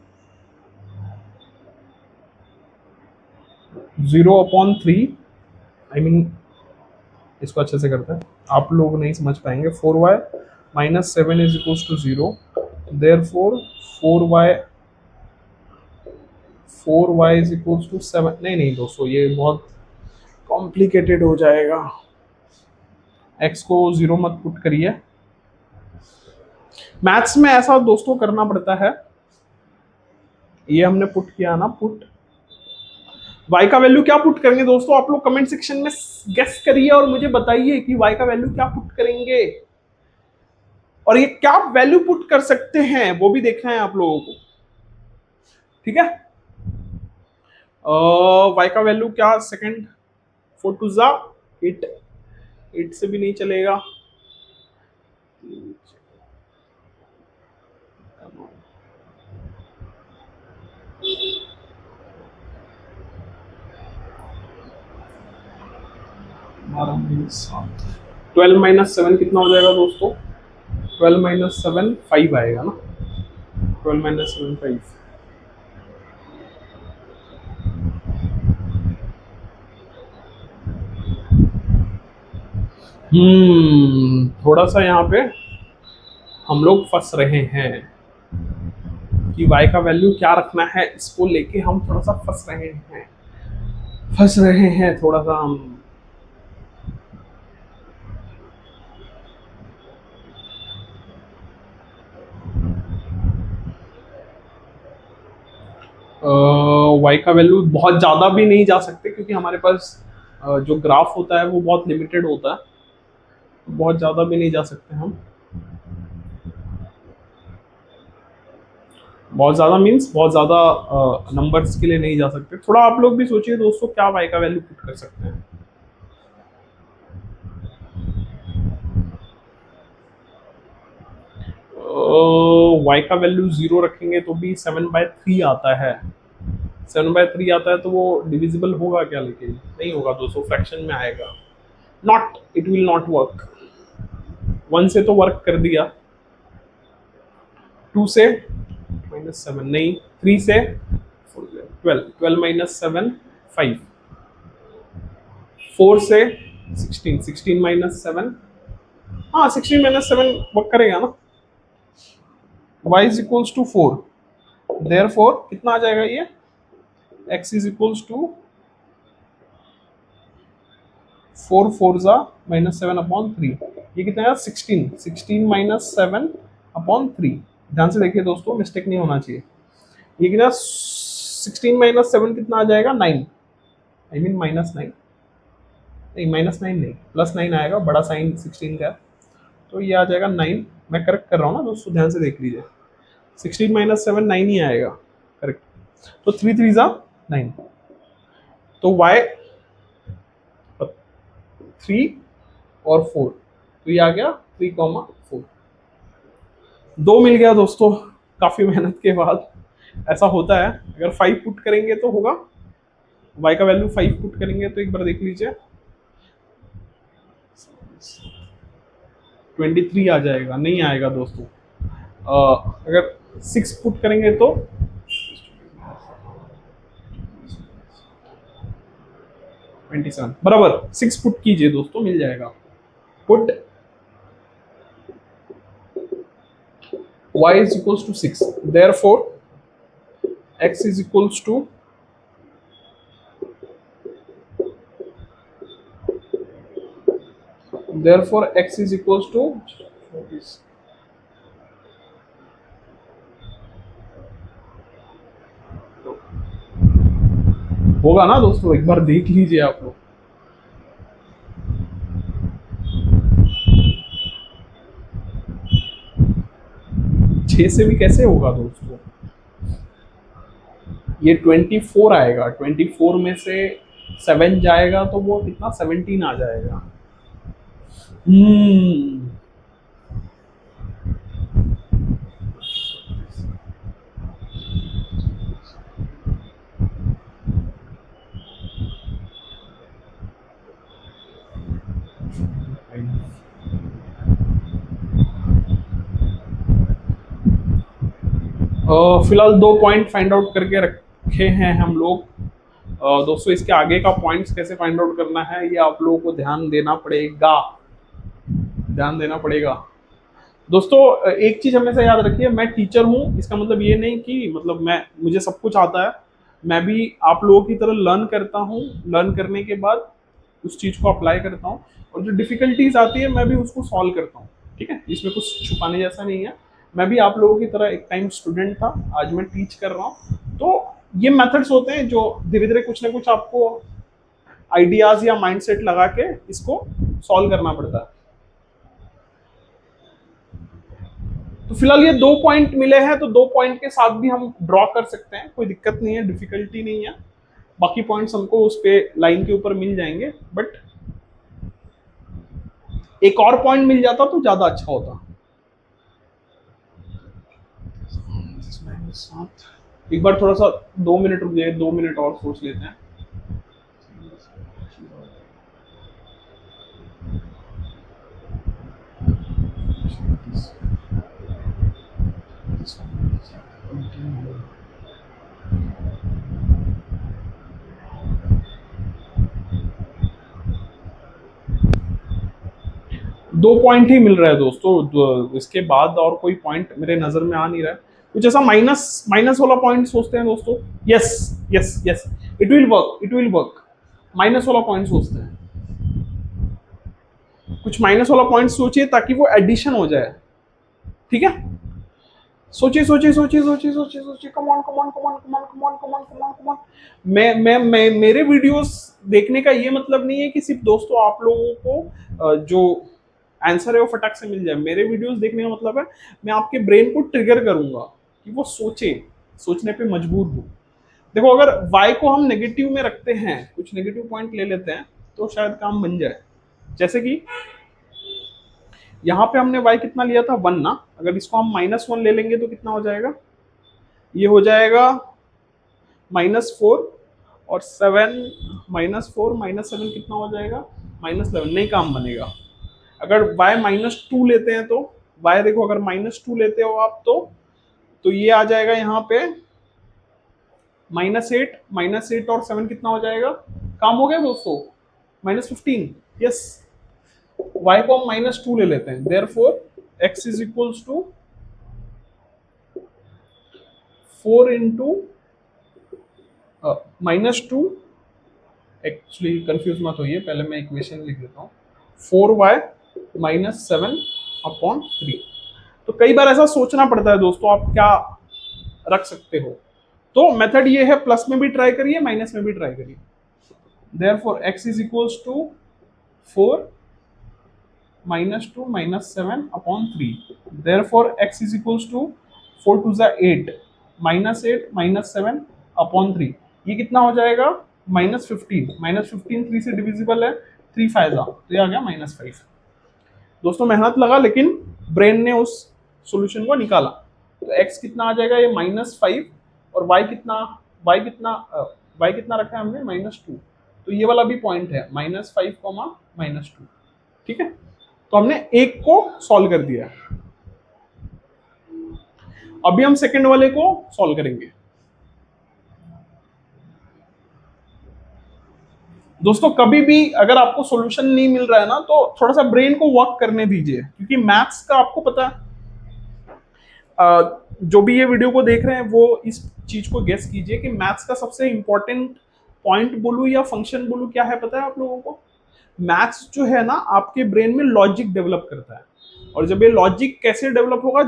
A: 0 upon 3। I mean इसको अच्छे से करते हैं, आप लोग नहीं समझ पाएंगे। 4y minus 7 is equals to 0। Therefore 4y is equals to 7। नहीं दोस्तों, ये बहुत कॉम्प्लिकेटेड हो जाएगा। x को 0 मत पुट करिए। मैथ्स में ऐसा दोस्तों करना पड़ता है। ये हमने पुट किया ना, पुट y का वैल्यू क्या पुट करेंगे दोस्तों, आप लोग कमेंट सेक्शन में गेस करिए और मुझे बताइए कि y का वैल्यू क्या पुट करेंगे, और ये क्या वैल्यू पुट कर सकते हैं वो भी देखना है आप लोगों को, ठीक है। y का वैल्यू क्या, सेकंड 4 टू जा 8, 8 से भी नहीं चलेगा। ट्वेल्व माइनस 7 कितना हो जाएगा दोस्तों, 12 माइनस 7 5 आएगा ना, 12 माइनस 7 5। थोड़ा सा यहाँ पे हम लोग फंस रहे हैं कि y का वैल्यू क्या रखना है, इसको लेके हम थोड़ा सा फंस रहे हैं थोड़ा सा हम। y का वैल्यू बहुत ज़्यादा भी नहीं जा सकते क्योंकि हमारे पास जो ग्राफ होता है वो बहुत लिमिटेड होता है, बहुत ज़्यादा भी नहीं जा सकते हम। बहुत ज़्यादा मीन्स बहुत ज़्यादा नंबर्स के लिए नहीं जा सकते। थोड़ा आप लोग भी सोचिए दोस्तों, क्या y का वैल्यू पुट कर सकते हैं। y का वैल्यू 0 रखेंगे तो भी 7/3 आता है, 7/3 आता है तो वो डिविजिबल होगा क्या, लेकिन नहीं होगा दोस्तों, फ्रैक्शन में आएगा, not, it will not work. 1 से तो वर्क कर दिया, 2 से -7 नहीं, 3 से 12, 12 माइनस 7 5, 4 से 16, 16 माइनस 7, हाँ 16 माइनस 7 वर्क करेगा ना। y is equals to 4, therefore कितना आ जाएगा ये, x इज इक्वल्स टू 4 4 जा -7/3, ये कितना है 16, 16 माइनस 7/3। ध्यान से देखिए दोस्तों, मिस्टेक नहीं होना चाहिए। ये कितना 16 माइनस 7 कितना आ जाएगा 9, आई मीन -9 नहीं, -9 नहीं, +9 आएगा, बड़ा साइन 16 का है, तो ये आ जाएगा 9। मैं करेक्ट कर रहा हूँ ना दोस्तों, ध्यान से देख लीजिए, 16 माइनस 7 9 ही आएगा, करेक्ट। तो 3 3 जा 9, तो y 3 और 4, तो ये आ गया 3,4, 2 मिल गया दोस्तों, काफी मेहनत के बाद। ऐसा होता है, अगर 5 पुट करेंगे तो होगा, y का वैल्यू 5 पुट करेंगे तो एक बार देख लीजिए 23 आ जाएगा, नहीं आएगा दोस्तों। अगर 6 पुट करेंगे तो 27 बराबर, 6 पुट कीजिए दोस्तों, मिल जाएगा। Put y is equals to 6, therefore x is equals to x is equals to होगा ना दोस्तों, एक बार देख लीजिए आप लोग। से भी कैसे होगा दोस्तों, ये 24 आएगा, 24 में से 7 जाएगा तो वो कितना 17 आ जाएगा। फिलहाल 2 पॉइंट फाइंड आउट करके रखे हैं हम लोग। दोस्तों इसके आगे का पॉइंट्स कैसे फाइंड आउट करना है ये आप लोगों को ध्यान देना पड़ेगा दोस्तों। एक चीज हमेशा याद रखिए, मैं टीचर हूँ, इसका मतलब ये नहीं कि मतलब मुझे सब कुछ आता है, मैं भी आप लोगों की तरह लर्न करता हूँ। लर्न करने के बाद उस चीज को अप्लाई करता हूँ, और जो डिफिकल्टीज आती है मैं भी उसको सॉल्व करता हूँ। ठीक है, इसमें कुछ छुपाने जैसा नहीं है। मैं भी आप लोगों की तरह एक टाइम स्टूडेंट था, आज मैं टीच कर रहा हूँ। तो ये मेथड्स होते हैं जो धीरे धीरे कुछ ना कुछ आपको आइडियाज या माइंडसेट लगा के इसको सॉल्व करना पड़ता है। तो फिलहाल ये 2 पॉइंट मिले हैं, तो 2 पॉइंट के साथ भी हम ड्रॉ कर सकते हैं, कोई दिक्कत नहीं है, डिफिकल्टी नहीं है। बाकी पॉइंट्स हमको उस पे लाइन के ऊपर मिल जाएंगे, बट एक और पॉइंट मिल जाता तो ज्यादा अच्छा होता। एक बार थोड़ा सा 2 मिनट रुक जाए, 2 मिनट और सोच लेते हैं। दो पॉइंट ही मिल रहा है दोस्तों, इसके बाद और कोई पॉइंट मेरे नजर में आ नहीं रहा है। कुछ ऐसा माइनस माइनस वाला पॉइंट सोचते हैं दोस्तों। Yes yes yes, it will work, it will work. Minus वाला पॉइंट सोचते हैं, कुछ माइनस वाला पॉइंट सोचिए ताकि वो एडिशन हो जाए। ठीक है, सोचिए सोचिए सोचिए सोचिए सोचिए सोचिए, come on come on come on come on come on come on come on come on. मैं मेरे वीडियोस देखने का ये मतलब नहीं है कि सिर्फ दोस्तों आप लोगों को जो आंसर है वो फटाक से मिल जाए। मेरे वीडियोस देखने का मतलब है मैं आपके ब्रेन को ट्रिगर करूंगा कि वो सोचे, सोचने पे मजबूर हो। देखो, अगर y को हम नेगेटिव में रखते हैं, कुछ नेगेटिव पॉइंट ले लेते हैं, तो शायद काम बन जाए। जैसे कि यहाँ पे हमने y कितना लिया था, 1 ना। अगर इसको हम -1 ले लेंगे तो कितना हो जाएगा, ये हो जाएगा -4 और 7, -4 -7 कितना हो जाएगा, -11। नहीं काम बनेगा। अगर y -2 लेते हैं तो y देखो, अगर -2 लेते हो आप तो ये आ जाएगा यहाँ पे -8 और 7 कितना हो जाएगा, काम हो गया दोस्तों, -15। यस, y को हम -2 ले लेते हैं, therefore x is equals to 4 into -2। Actually confuse मत होइए, पहले मैं इक्वेशन लिख देता हूँ, 4y -7 अपॉन 3। तो कई बार ऐसा सोचना पड़ता है दोस्तों, आप क्या रख सकते हो। तो मेथड ये है, प्लस में भी ट्राई करिए, माइनस में भी ट्राई करिए। Therefore x is equals to 4 -2 -7 upon 3। Therefore x is equals to 4 टू ज़ा 8 -8 -7 अपॉन 3। ये कितना हो जाएगा, -15। -15 3 से डिविजिबल है, 3 5 तो ये आ गया -5। दोस्तों मेहनत लगा, लेकिन ब्रेन ने उस सॉल्यूशन को निकाला। तो x कितना आ जाएगा, ये -5, और y कितना, y कितना y कितना रखा है हमने, -2। तो ये वाला भी पॉइंट है, -5, -2। ठीक है, तो हमने एक को सॉल्व कर दिया। अभी हम सेकंड वाले को सॉल्व करेंगे। दोस्तों कभी भी अगर आपको सॉल्यूशन नहीं मिल रहा है ना, तो थोड़ा सा ब्रेन को वर्क करने दीजिए, क्योंकि मैथ्स का आपको पता है, जो भी ये वीडियो को देख रहे हैं वो इस चीज को गेस कीजिए कि मैथ्स का सबसे इंपॉर्टेंट पॉइंट बोलूं या फंक्शन बोलूं, क्या है पता है आप लोगों को। मैथ्स जो है ना, आपके ब्रेन में लॉजिक डेवलप करता है, और जब ये लॉजिक कैसे डेवलप होगा,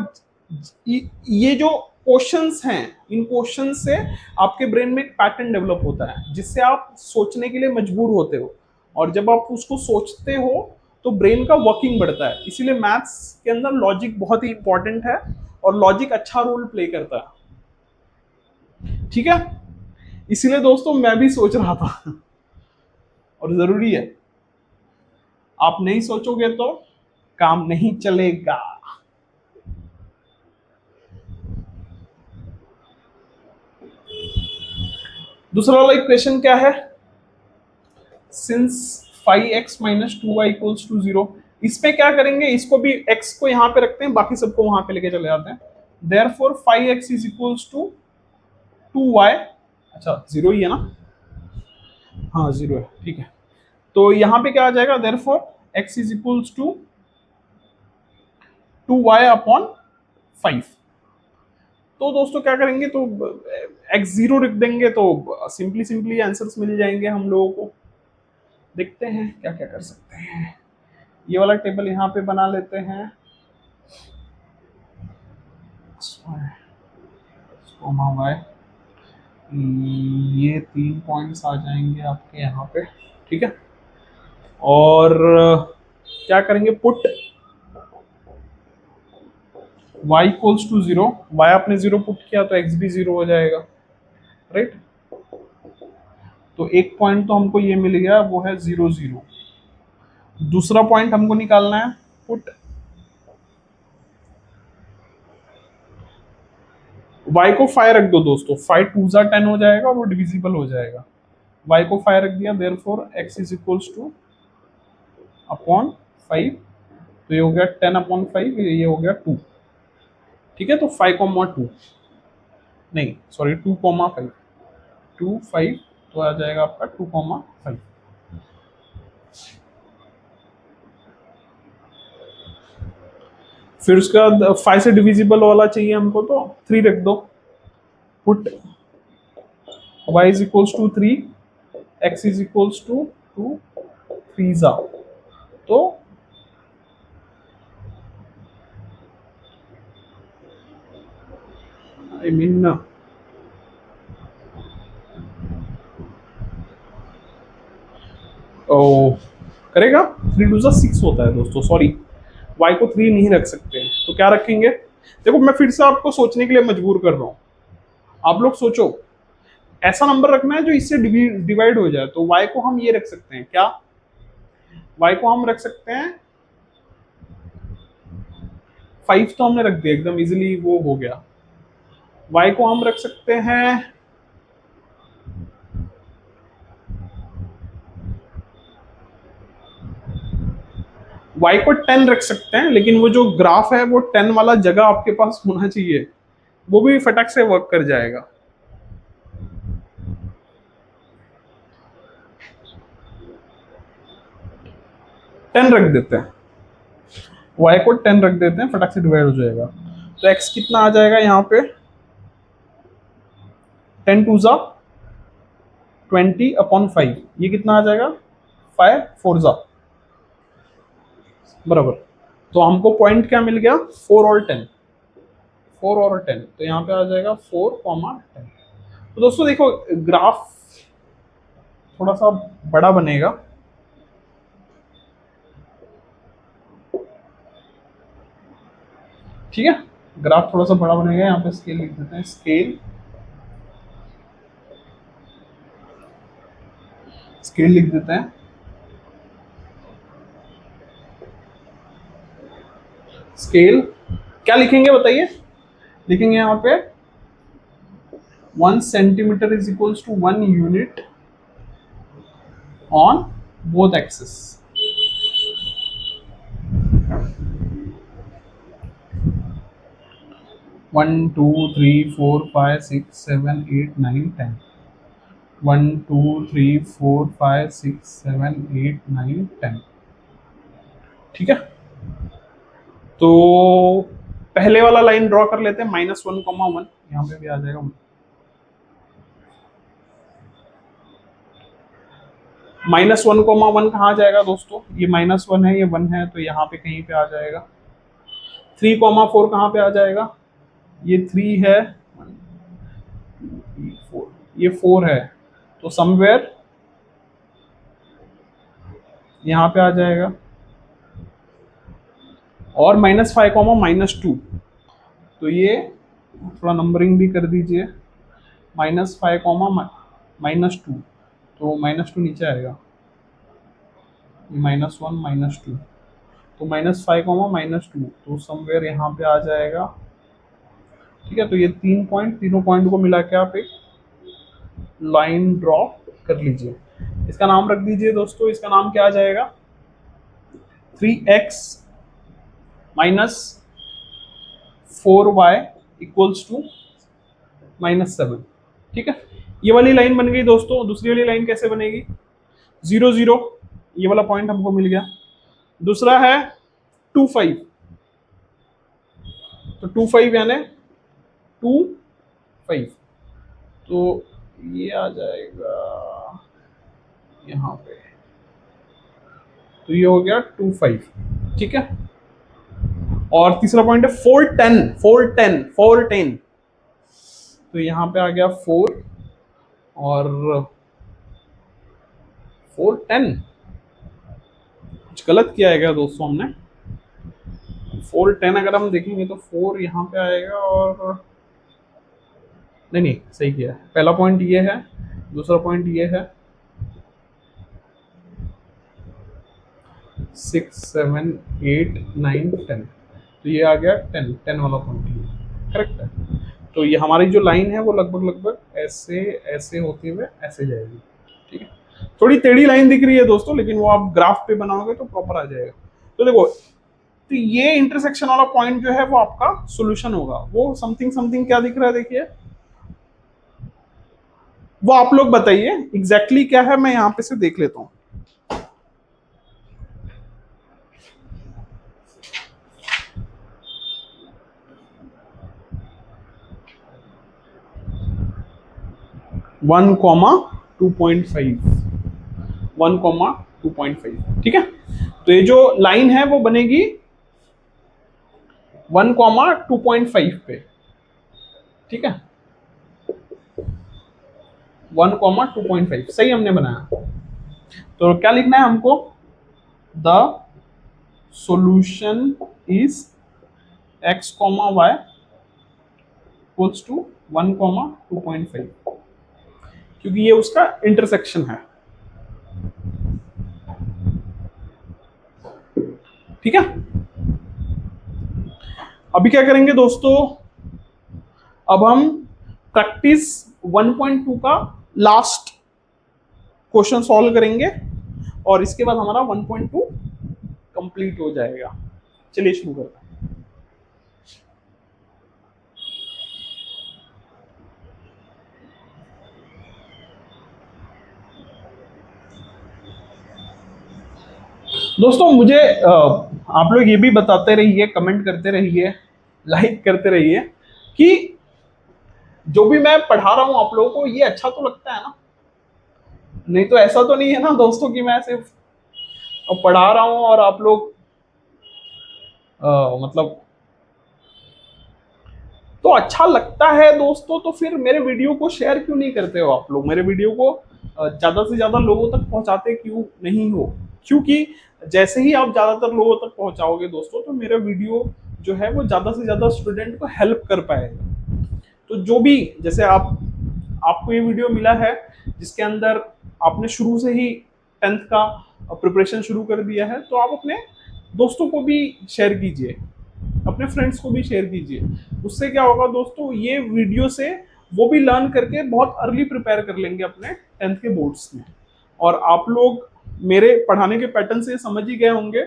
A: ये जो क्वेश्चंस हैं, इन क्वेश्चंस से आपके ब्रेन में एक पैटर्न डेवलप होता है, जिससे आप सोचने के लिए मजबूर होते हो, और जब आप उसको सोचते हो तो ब्रेन का वर्किंग बढ़ता है। इसीलिए मैथ्स के अंदर लॉजिक बहुत ही इंपॉर्टेंट है, और लॉजिक अच्छा रोल प्ले करता है। ठीक है, इसीलिए दोस्तों मैं भी सोच रहा था और जरूरी है, आप नहीं सोचोगे तो काम नहीं चलेगा। दूसरा वाला इक्वेशन क्या है, since 5x - 2y equals to 0। इसमें क्या करेंगे, इसको भी x को यहां पे रखते हैं, बाकी सबको वहां पे लेके चले जाते हैं। Therefore 5x is equals to 2y। अच्छा 0 ही है ना, हाँ 0 है, ठीक है। तो यहाँ पे क्या आ जाएगा, therefore x is equals to 2y upon 5। तो दोस्तों क्या करेंगे, तो x 0 रख देंगे, तो सिंपली सिंपली आंसर्स मिल जाएंगे हम लोगों को। देखते हैं क्या क्या कर सकते हैं। ये वाला टेबल यहाँ पे बना लेते हैं, y, ये 3 पॉइंट्स आ जाएंगे आपके यहाँ पे, ठीक है। और क्या करेंगे, put y equals to 0, y आपने 0 पुट किया तो x भी 0 हो जाएगा, राइट। तो एक पॉइंट तो हमको ये मिल गया, वो है 0 0। दूसरा पॉइंट हमको निकालना है, पुट y को 5 रख दो दोस्तों, 5 2 जा 10 हो जाएगा और वो डिविजिबल हो जाएगा। y को 5 रख दिया, therefore x is equals two upon 5, तो ये हो गया 10 अपॉन 5, ये हो गया 2, ठीक है। तो 5,2 नहीं सॉरी 2,5, 2 5, तो आ जाएगा आपका 2,5। फिर उसका 5 से डिविजिबल वाला चाहिए हमको, तो 3 रख दो, put y is equals to 3, x is equals to 2 3 जा, तो आई मीन ओ करेगा 3 2 जा 6 होता है दोस्तों, सॉरी y को 3 नहीं रख सकते, तो क्या रखेंगे। देखो मैं फिर से आपको सोचने के लिए मजबूर कर रहा हूँ, आप लोग सोचो, ऐसा नंबर रखना है जो इससे डिवाइड हो जाए, तो y को हम ये रख सकते हैं, क्या y को हम रख सकते हैं 5, तो हमने रख दिया एकदम इजीली, वो हो गया। y को हम रख सकते हैं y को 10 रख सकते हैं, लेकिन वो जो ग्राफ है वो 10 वाला जगह आपके पास होना चाहिए, वो भी फटक से वर्क कर जाएगा। टेन रख देते हैं, y को 10 रख देते हैं, फटाक से डिवाइड हो जाएगा। तो x कितना आ जाएगा यहाँ पे, 10 2 जा 20 अपॉन 5, ये कितना आ जाएगा 5 4 जा बराबर। तो हमको पॉइंट क्या मिल गया, 4 और 10, 4 और 10, तो यहाँ पे आ जाएगा 4,10। तो दोस्तों देखो ग्राफ थोड़ा सा बड़ा बनेगा, ठीक है। ग्राफ थोड़ा सा बड़ा बनेगा, यहाँ पे स्केल लिख देते हैं, स्केल स्केल लिख देते हैं, स्केल क्या लिखेंगे बताइए, लिखेंगे यहाँ पे 1 centimetre is equals to 1 unit on both axis. One two three four five six seven eight nine 10, 1 2 3 4 5 6 7 8 9 10, ठीक है। तो पहले वाला लाइन ड्रॉ कर लेते हैं, -1,1, यहाँ पे भी आ जाएगा -1,1 कहाँ जाएगा दोस्तों, ये -1 है, ये 1 है, तो यहाँ पे कहीं पे आ जाएगा। 3,4 कहाँ पे आ जाएगा, ये 3 है, 4, ये 4 है, तो समवेयर यहाँ पे आ जाएगा। और -5, -2, तो ये थोड़ा नंबरिंग भी कर दीजिए, -5, -2, तो -2 नीचे आएगा, -1 -2, तो -5, -2, तो समवेयर यहाँ पे आ जाएगा, ठीक है। तो ये 3 पॉइंट, तीनों पॉइंट को मिला के आप एक लाइन ड्रॉ कर लीजिए, इसका नाम रख दीजिए दोस्तों, इसका नाम क्या आ जाएगा, 3x minus 4y equals to -7, ठीक है। ये वाली लाइन बन गई दोस्तों। दूसरी वाली लाइन कैसे बनेगी, 0 0, ये वाला पॉइंट हमको मिल गया। दूसरा है 2 5, तो 2 5 यानी 2 5, तो ये आ जाएगा यहाँ पे तो ये हो गया 2 5, ठीक है। और तीसरा पॉइंट है 4 10, तो यहाँ पे आ गया 4 और 4 10, कुछ गलत किया है क्या दोस्तों हमने? 4 10 अगर हम देखेंगे तो 4 यहाँ पे आएगा और नहीं नहीं सही किया है। पहला पॉइंट ये है, दूसरा पॉइंट ये है 6 7 8 9 10, तो ये आ गया 10 वाला पॉइंट, ये करेक्ट है। तो ये हमारी जो लाइन है वो लगभग लगभग ऐसे ऐसे होते हुए ऐसे जाएगी, ठीक है। थोड़ी टेढ़ी लाइन दिख रही है दोस्तों, लेकिन वो आप ग्राफ पे बनाओगे तो प्रॉपर आ जाएगा। तो देखो, तो ये इंटरसेक्शन वाला पॉइंट जो है वो आपका सॉल्यूशन होगा। वो समथिंग समथिंग क्या दिख रहा है देखिए, वो आप लोग बताइए एग्जैक्टली क्या है, मैं यहाँ पे से देख लेता हूँ। वन कॉमा 2.5, 1,2.5, ठीक है। तो ये जो लाइन है वो बनेगी 1,2.5 पे, ठीक है। 1,2.5 सही हमने बनाया। तो क्या लिखना है हमको? The solution is x, y equals to 1,2.5, क्योंकि ये उसका इंटरसेक्शन है, ठीक है। अभी क्या करेंगे दोस्तों, अब हम प्रैक्टिस 1.2 का लास्ट क्वेश्चन सॉल्व करेंगे और इसके बाद हमारा 1.2 कंप्लीट हो जाएगा। चलिए शुरू करते हैं। दोस्तों मुझे आप लोग ये भी बताते रहिए, कमेंट करते रहिए, लाइक करते रहिए कि जो भी मैं पढ़ा रहा हूं आप लोगों को ये अच्छा तो लगता है ना। नहीं तो ऐसा तो नहीं है ना दोस्तों कि मैं सिर्फ पढ़ा रहा हूं और आप लोग मतलब तो अच्छा लगता है दोस्तों, तो फिर मेरे वीडियो को शेयर क्यों नहीं करते हो आप लोग? मेरे वीडियो को ज्यादा से ज्यादा लोगों तक पहुंचाते क्यों नहीं हो? क्योंकि जैसे ही आप ज्यादातर लोगों तक पहुंचाओगे दोस्तों, तो मेरा वीडियो जो है वो ज्यादा से ज्यादा स्टूडेंट को हेल्प कर पाएगा। तो जो भी, जैसे आपको ये वीडियो मिला है जिसके अंदर आपने शुरू से ही 10th का प्रिपरेशन शुरू कर दिया है, तो आप अपने दोस्तों को भी शेयर कीजिए, अपने फ्रेंड्स को भी शेयर कीजिए। उससे क्या होगा दोस्तों, ये वीडियो से वो भी लर्न करके बहुत अर्ली प्रिपेयर कर लेंगे अपने 10th के बोर्ड्स में। और आप लोग मेरे पढ़ाने के पैटर्न से समझ ही गए होंगे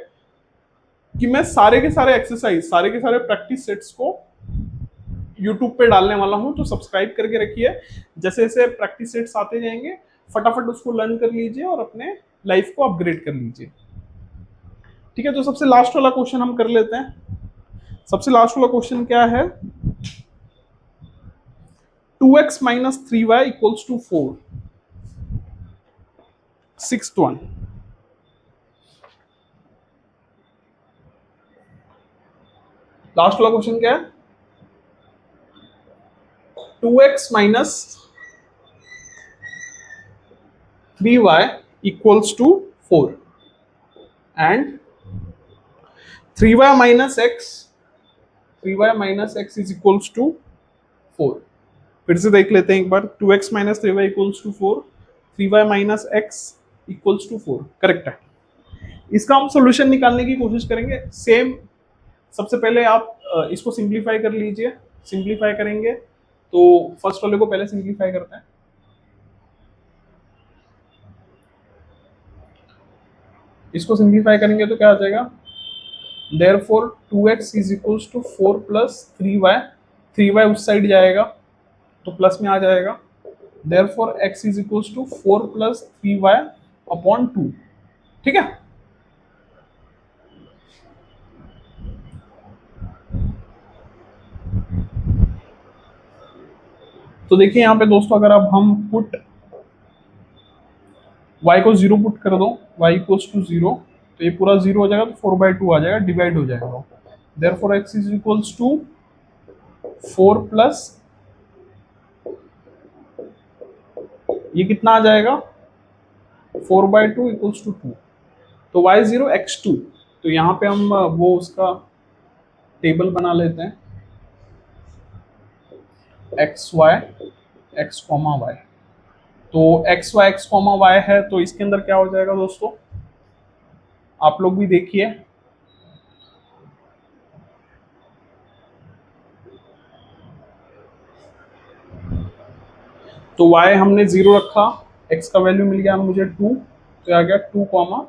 A: कि मैं सारे के सारे एक्सरसाइज, सारे के सारे प्रैक्टिस सेट्स को यूट्यूब पे डालने वाला हूं। तो सब्सक्राइब करके रखिए, जैसे जैसे प्रैक्टिस सेट्स आते जाएंगे फटाफट उसको लर्न कर लीजिए और अपने लाइफ को अपग्रेड कर लीजिए, ठीक है। तो सबसे लास्ट वाला क्वेश्चन हम कर लेते हैं। सबसे लास्ट वाला क्वेश्चन क्या है? 2x minus 3y equals to 4, 6th one. Last वाला क्वेश्चन क्या है? 2x minus 3y equals to 4 and 3y minus x, 3y minus x is equals to 4। फिर से देख लेते हैं एक बार। 2x minus 3y equals to 4, 3y minus x equals to 4, correct है। इसका हम सॉल्यूशन निकालने की कोशिश करेंगे। सेम, सबसे पहले आप इसको सिंप्लीफाई कर लीजिए। सिंप्लीफाई करेंगे तो फर्स्ट वाले को पहले सिंप्लीफाई करते हैं। इसको सिंप्लीफाई करेंगे तो क्या आ जाएगा? Therefore 2x is equals to 4 plus 3y, 3y उस साइड जाएगा तो प्लस में आ जाएगा। Therefore x is equals to 4 plus 3y upon 2, ठीक है। तो देखिए यहाँ पे दोस्तों, अगर अब हम पुट y को 0 पुट कर दो, y इक्वल्स टू 0, तो ये पूरा 0 हो जाएगा, तो 4/2 आ जाएगा, डिवाइड हो जाएगा। Therefore x is equals to 4 plus ये कितना आ जाएगा 4/2 इक्वल्स टू 2। तो y0 x2, तो यहाँ पे हम वो उसका टेबल बना लेते हैं, x y x comma y. तो x y x comma y है, तो इसके अंदर क्या हो जाएगा दोस्तों, आप लोग भी देखिए। तो y हमने 0 रखा, x का वैल्यू मिल गया मुझे 2, तो आ गया 2 कॉमा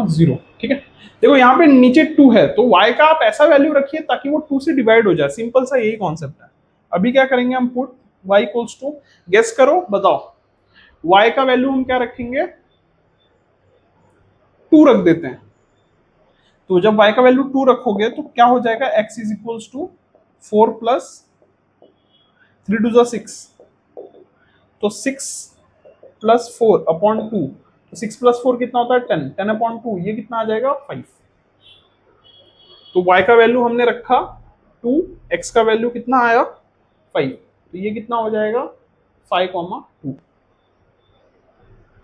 A: 0। ठीक है, देखो यहाँ पे नीचे 2 है, तो y का आप ऐसा वैल्यू रखिए ताकि वो 2 से डिवाइड हो जाए, सिंपल सा यही कॉन्सेप्ट है। अभी क्या करेंगे हम, put y equals to, guess करो बताओ, y का वैल्यू हम क्या रखेंगे, 2 रख देते हैं। तो जब y का वैल्यू 2 रखोगे तो क्या हो जाएगा, x is equals to 4 plus 3 two 6, तो 6 प्लस 4 अपॉन 2, तो 6 प्लस 4 कितना होता है 10, 10 अपॉन 2 ये कितना आ जाएगा 5। तो y का वैल्यू हमने रखा 2, x का वैल्यू कितना आया 5, तो ये कितना हो जाएगा 5,2।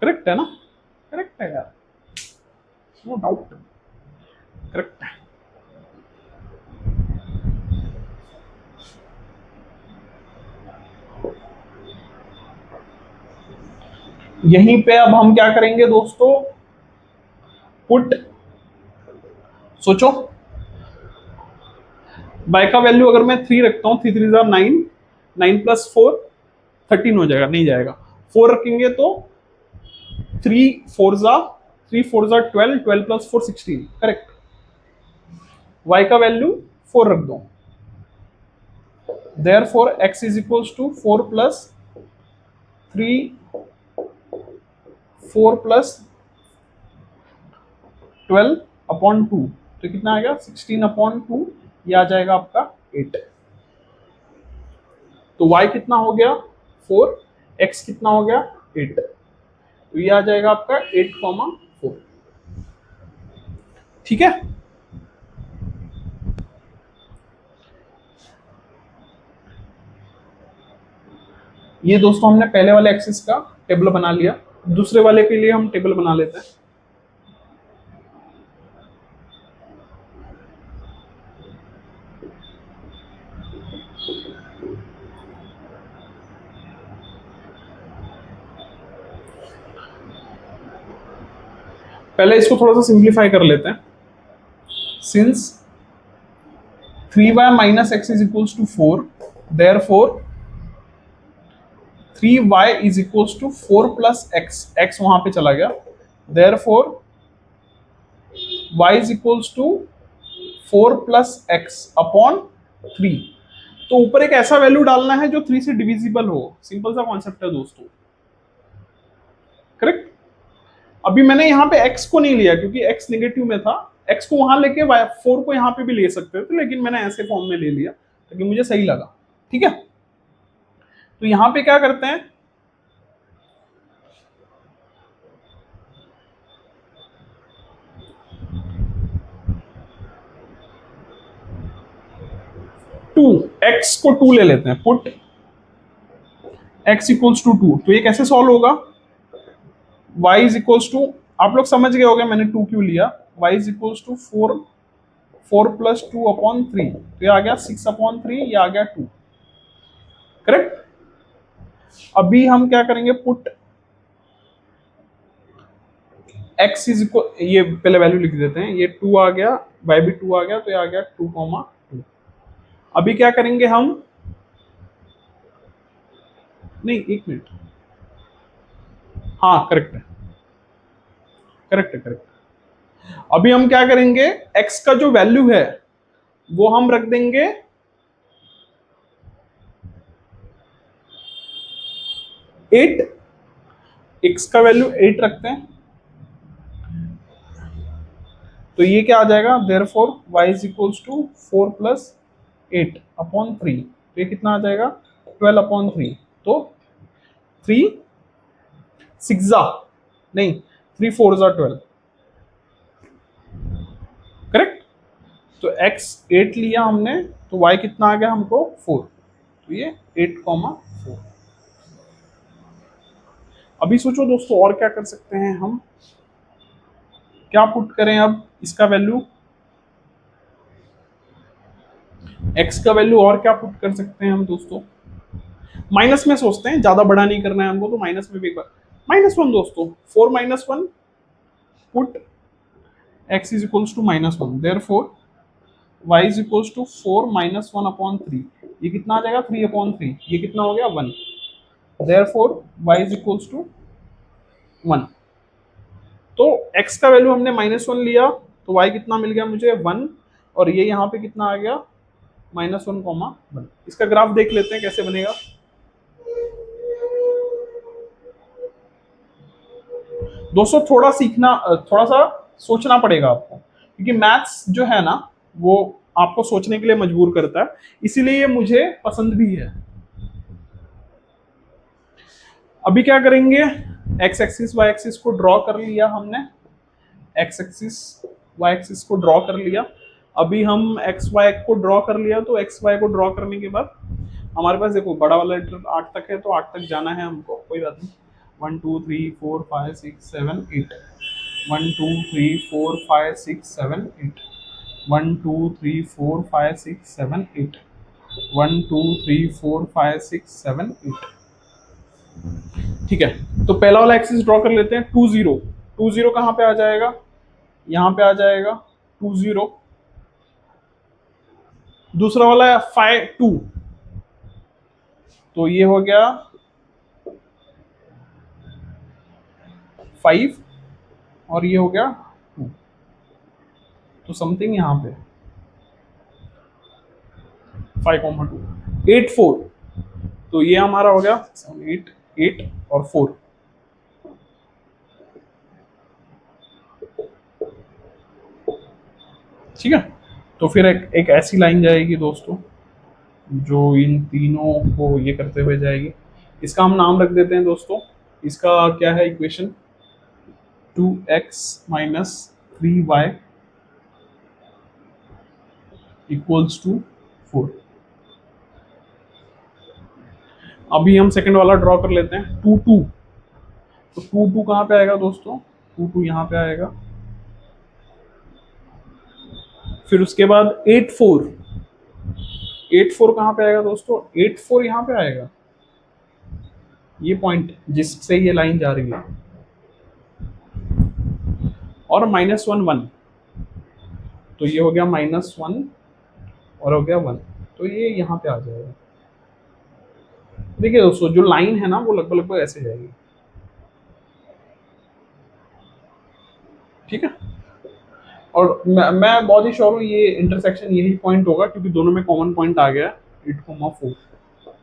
A: करेक्ट है ना, करेक्ट है यार, नो डाउट करेक्ट है। यहीं पे अब हम क्या करेंगे दोस्तों, पुट, सोचो y का वैल्यू अगर मैं 3 रखता हूँ, 3 3 9, 9 प्लस 4 13 हो जाएगा, नहीं जाएगा, 4 रखेंगे तो 3 4 12, 12 प्लस 4 16, करेक्ट। y का वैल्यू 4 रख दो, therefore x is equals to 4 plus 3 4 plus 12 upon 2, तो कितना आएगा 16 अपॉन 2, ये आ जाएगा आपका 8। तो y कितना हो गया 4, x कितना हो गया 8, तो ये आ जाएगा आपका 8,4। ठीक है, ये दोस्तों हमने पहले वाले एक्सिस का टेबल बना लिया, दूसरे वाले के लिए हम टेबल बना लेते हैं। पहले इसको थोड़ा सा सिंप्लीफाई कर लेते हैं। Since 3y minus x is equals to 4, therefore 3y is equals to 4 plus x, x वहां पे चला गया, therefore y is equals to 4 plus x upon 3। तो ऊपर एक ऐसा वैल्यू डालना है जो 3 से डिविजिबल हो, सिंपल सा कॉन्सेप्ट है दोस्तों, करेक्ट। अभी मैंने यहाँ पे x को नहीं लिया क्योंकि x नेगेटिव में था, x को वहां लेके 4 को यहाँ पे भी ले सकते थे, लेकिन मैंने ऐसे फॉर्म में ले लिया ताकि मुझे सही लगा। ठीक है, तो यहाँ पे क्या करते हैं, टू एक्स को 2 ले लेते हैं, पुट x इक्वल्स टू 2। तो ये कैसे सॉल्व होगा, y इज इक्वल्स टू, आप लोग समझ गए होंगे मैंने 2 क्यों लिया, y is equals to 4 plus 2 upon 3, तो ये आ गया 6 अपॉन 3, ये आ गया 2, करेक्ट। अभी हम क्या करेंगे, पुट x इज इक्वल, ये पहले वैल्यू लिख देते हैं, ये 2 आ गया, y भी 2 आ गया, तो ये आ गया 2,2। अभी क्या करेंगे हम, नहीं एक मिनट, हाँ करेक्ट है, करेक्ट है, करेक्ट। अभी हम क्या करेंगे, x का जो वैल्यू है वो हम रख देंगे 8, x का वैल्यू 8 रखते हैं, तो ये क्या आ जाएगा, therefore y is equals to 4 plus 8 upon 3, तो ये कितना आ जाएगा 12 अपॉन 3, तो 3 6 नहीं, 3 4 ज़ा 12, करेक्ट। तो x 8 लिया हमने, तो y कितना आ गया हमको 4, तो ये 8,4। अभी सोचो दोस्तों और क्या कर सकते हैं हम, क्या पुट करें अब इसका वैल्यू, x का वैल्यू और क्या पुट कर सकते हैं हम दोस्तों, माइनस में सोचते हैं, ज्यादा बड़ा नहीं करना है हमको, तो माइनस में भी एक बार -1 दोस्तों, 4 -1 put x is equals to -1, therefore y is equals to 4 -1/3, ये कितना आ जाएगा 3/3, ये कितना हो गया 1, therefore y is equals to 1। तो x का वैल्यू हमने -1 लिया, तो y कितना मिल गया मुझे 1, और ये यहाँ पे कितना आ गया -1,1। इसका ग्राफ देख लेते हैं कैसे बनेगा। दोस्तों थोड़ा सीखना, थोड़ा सा सोचना पड़ेगा आपको, क्योंकि मैथ्स जो है ना वो आपको सोचने के लिए मजबूर करता है, इसीलिए ये मुझे पसंद भी है। अभी क्या करेंगे, एक्स एक्सिस वाई एक्सिस को ड्रॉ कर लिया हमने, एक्स एक्सिस वाई एक्सिस को ड्रॉ कर लिया। अभी हम एक्स वाई को ड्रॉ कर लिया, तो एक्स वाई को ड्रॉ करने के बाद हमारे पास देखो बड़ा वाला लेटर 8 तक है, तो 8 तक जाना है हमको, कोई बात नहीं। 1 2 3 4 5 6 7 8, 1 2 3 4 5 6 7 8, 1 2 3 4 5 6 7 8, 1 2 3 4 5 6 7 8। ठीक है, तो पहला वाला एक्सिस ड्रॉ कर लेते हैं, 2 0, 2 0 कहाँ पे आ जाएगा, यहाँ पे आ जाएगा 2 0। दूसरा वाला है 5 2, तो ये हो गया 5, और ये हो गया 2, तो समथिंग यहाँ पे 5,2, 8 4, तो ये हमारा हो गया 8 8 और 4। ठीक है, तो फिर एक ऐसी लाइन जाएगी दोस्तों जो इन तीनों को ये करते हुए जाएगी। इसका हम नाम रख देते हैं दोस्तों, इसका क्या है equation, 2x minus 3y equals to 4। अभी हम सेकंड वाला ड्रॉ कर लेते हैं, 2 2, तो 2 2 कहाँ पे आएगा दोस्तों, 2 2 यहाँ पे आएगा। फिर उसके बाद 8 4, 8 4 कहाँ पे आएगा दोस्तों, 8 4 यहाँ पे आएगा, ये पॉइंट जिससे ये लाइन जा रही है, और -1 1, तो ये हो गया -1 और हो गया 1, तो ये यहाँ पे आ जाएगा। देखिए दोस्तों जो लाइन है ना वो लगभग लगभग ऐसे जाएगी। ठीक है, और मैं बहुत ही श्योर हूँ ये इंटरसेक्शन यही पॉइंट होगा, क्योंकि दोनों में कॉमन पॉइंट आ गया 8,4।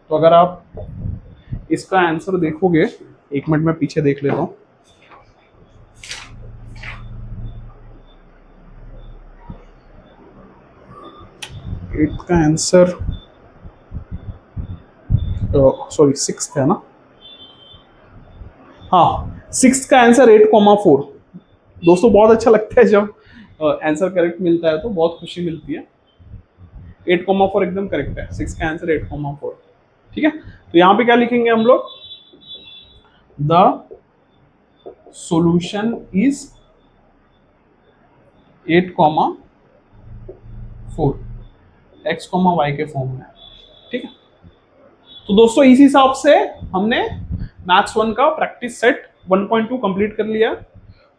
A: तो अगर आप इसका आंसर देखोगे, एक मिनट में पीछे देख लेता हूँ, एट का आंसर सॉरी 6 है ना, हाँ 6 का आंसर 8,4। दोस्तों बहुत अच्छा लगता है जब आंसर करेक्ट मिलता है, तो बहुत खुशी मिलती है। 8,4 एकदम करेक्ट है, 6 का आंसर 8,4। ठीक है, तो यहाँ पे क्या लिखेंगे हम लोग, the solution is 8,4 x, y के फॉर्म में। ठीक है, तो दोस्तों इसी हिसाब से हमने मैथ्स 1 का प्रैक्टिस सेट 1.2 कंप्लीट कर लिया।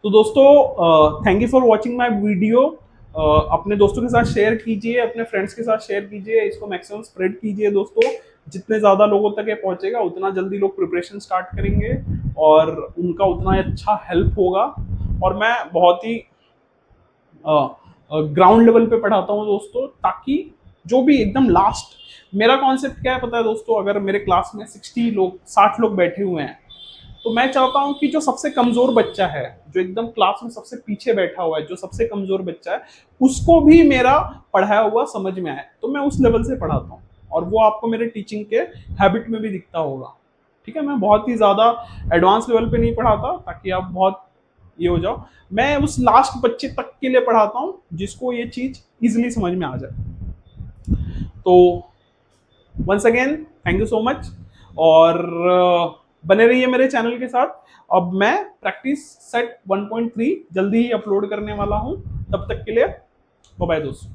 A: तो दोस्तों thank you for watching my video. अपने दोस्तों के साथ शेयर कीजिए, अपने फ्रेंड्स के साथ शेयर कीजिए, इसको मैक्सिमम स्प्रेड कीजिए दोस्तों। जितने ज़्यादा लोगों तक ये पहुंचेगा उतना जल्दी लोग प्रिपरेशन स्टार्ट करेंगे और उनका उतना अच्छा हेल्प होगा। और मैं बहुत ही ग्राउंड लेवल पे पढ़ाता हूँ दोस्तों, ताकि जो भी एकदम लास्ट, मेरा कॉन्सेप्ट क्या है पता है दोस्तों, अगर मेरे क्लास में 60 लोग बैठे हुए हैं, तो मैं चाहता हूं कि जो सबसे कमजोर बच्चा है, जो एकदम क्लास में सबसे पीछे बैठा हुआ है, जो सबसे कमजोर बच्चा है, उसको भी मेरा पढ़ाया हुआ समझ में आए। तो मैं उस लेवल से पढ़ाता हूँ, और वो आपको मेरे टीचिंग के हैबिट में भी दिखता होगा। ठीक है, मैं बहुत ही ज्यादा एडवांस लेवल पे नहीं पढ़ाता ताकि आप बहुत ये हो जाओ। मैं उस लास्ट बच्चे तक के लिए पढ़ाता हूँ जिसको ये चीज इजिली समझ में आ जाए। तो once again thank you so much, और बने रहिए मेरे चैनल के साथ। अब मैं प्रैक्टिस सेट 1.3 जल्दी ही अपलोड करने वाला हूं, तब तक के लिए बाय बाय दोस्तों।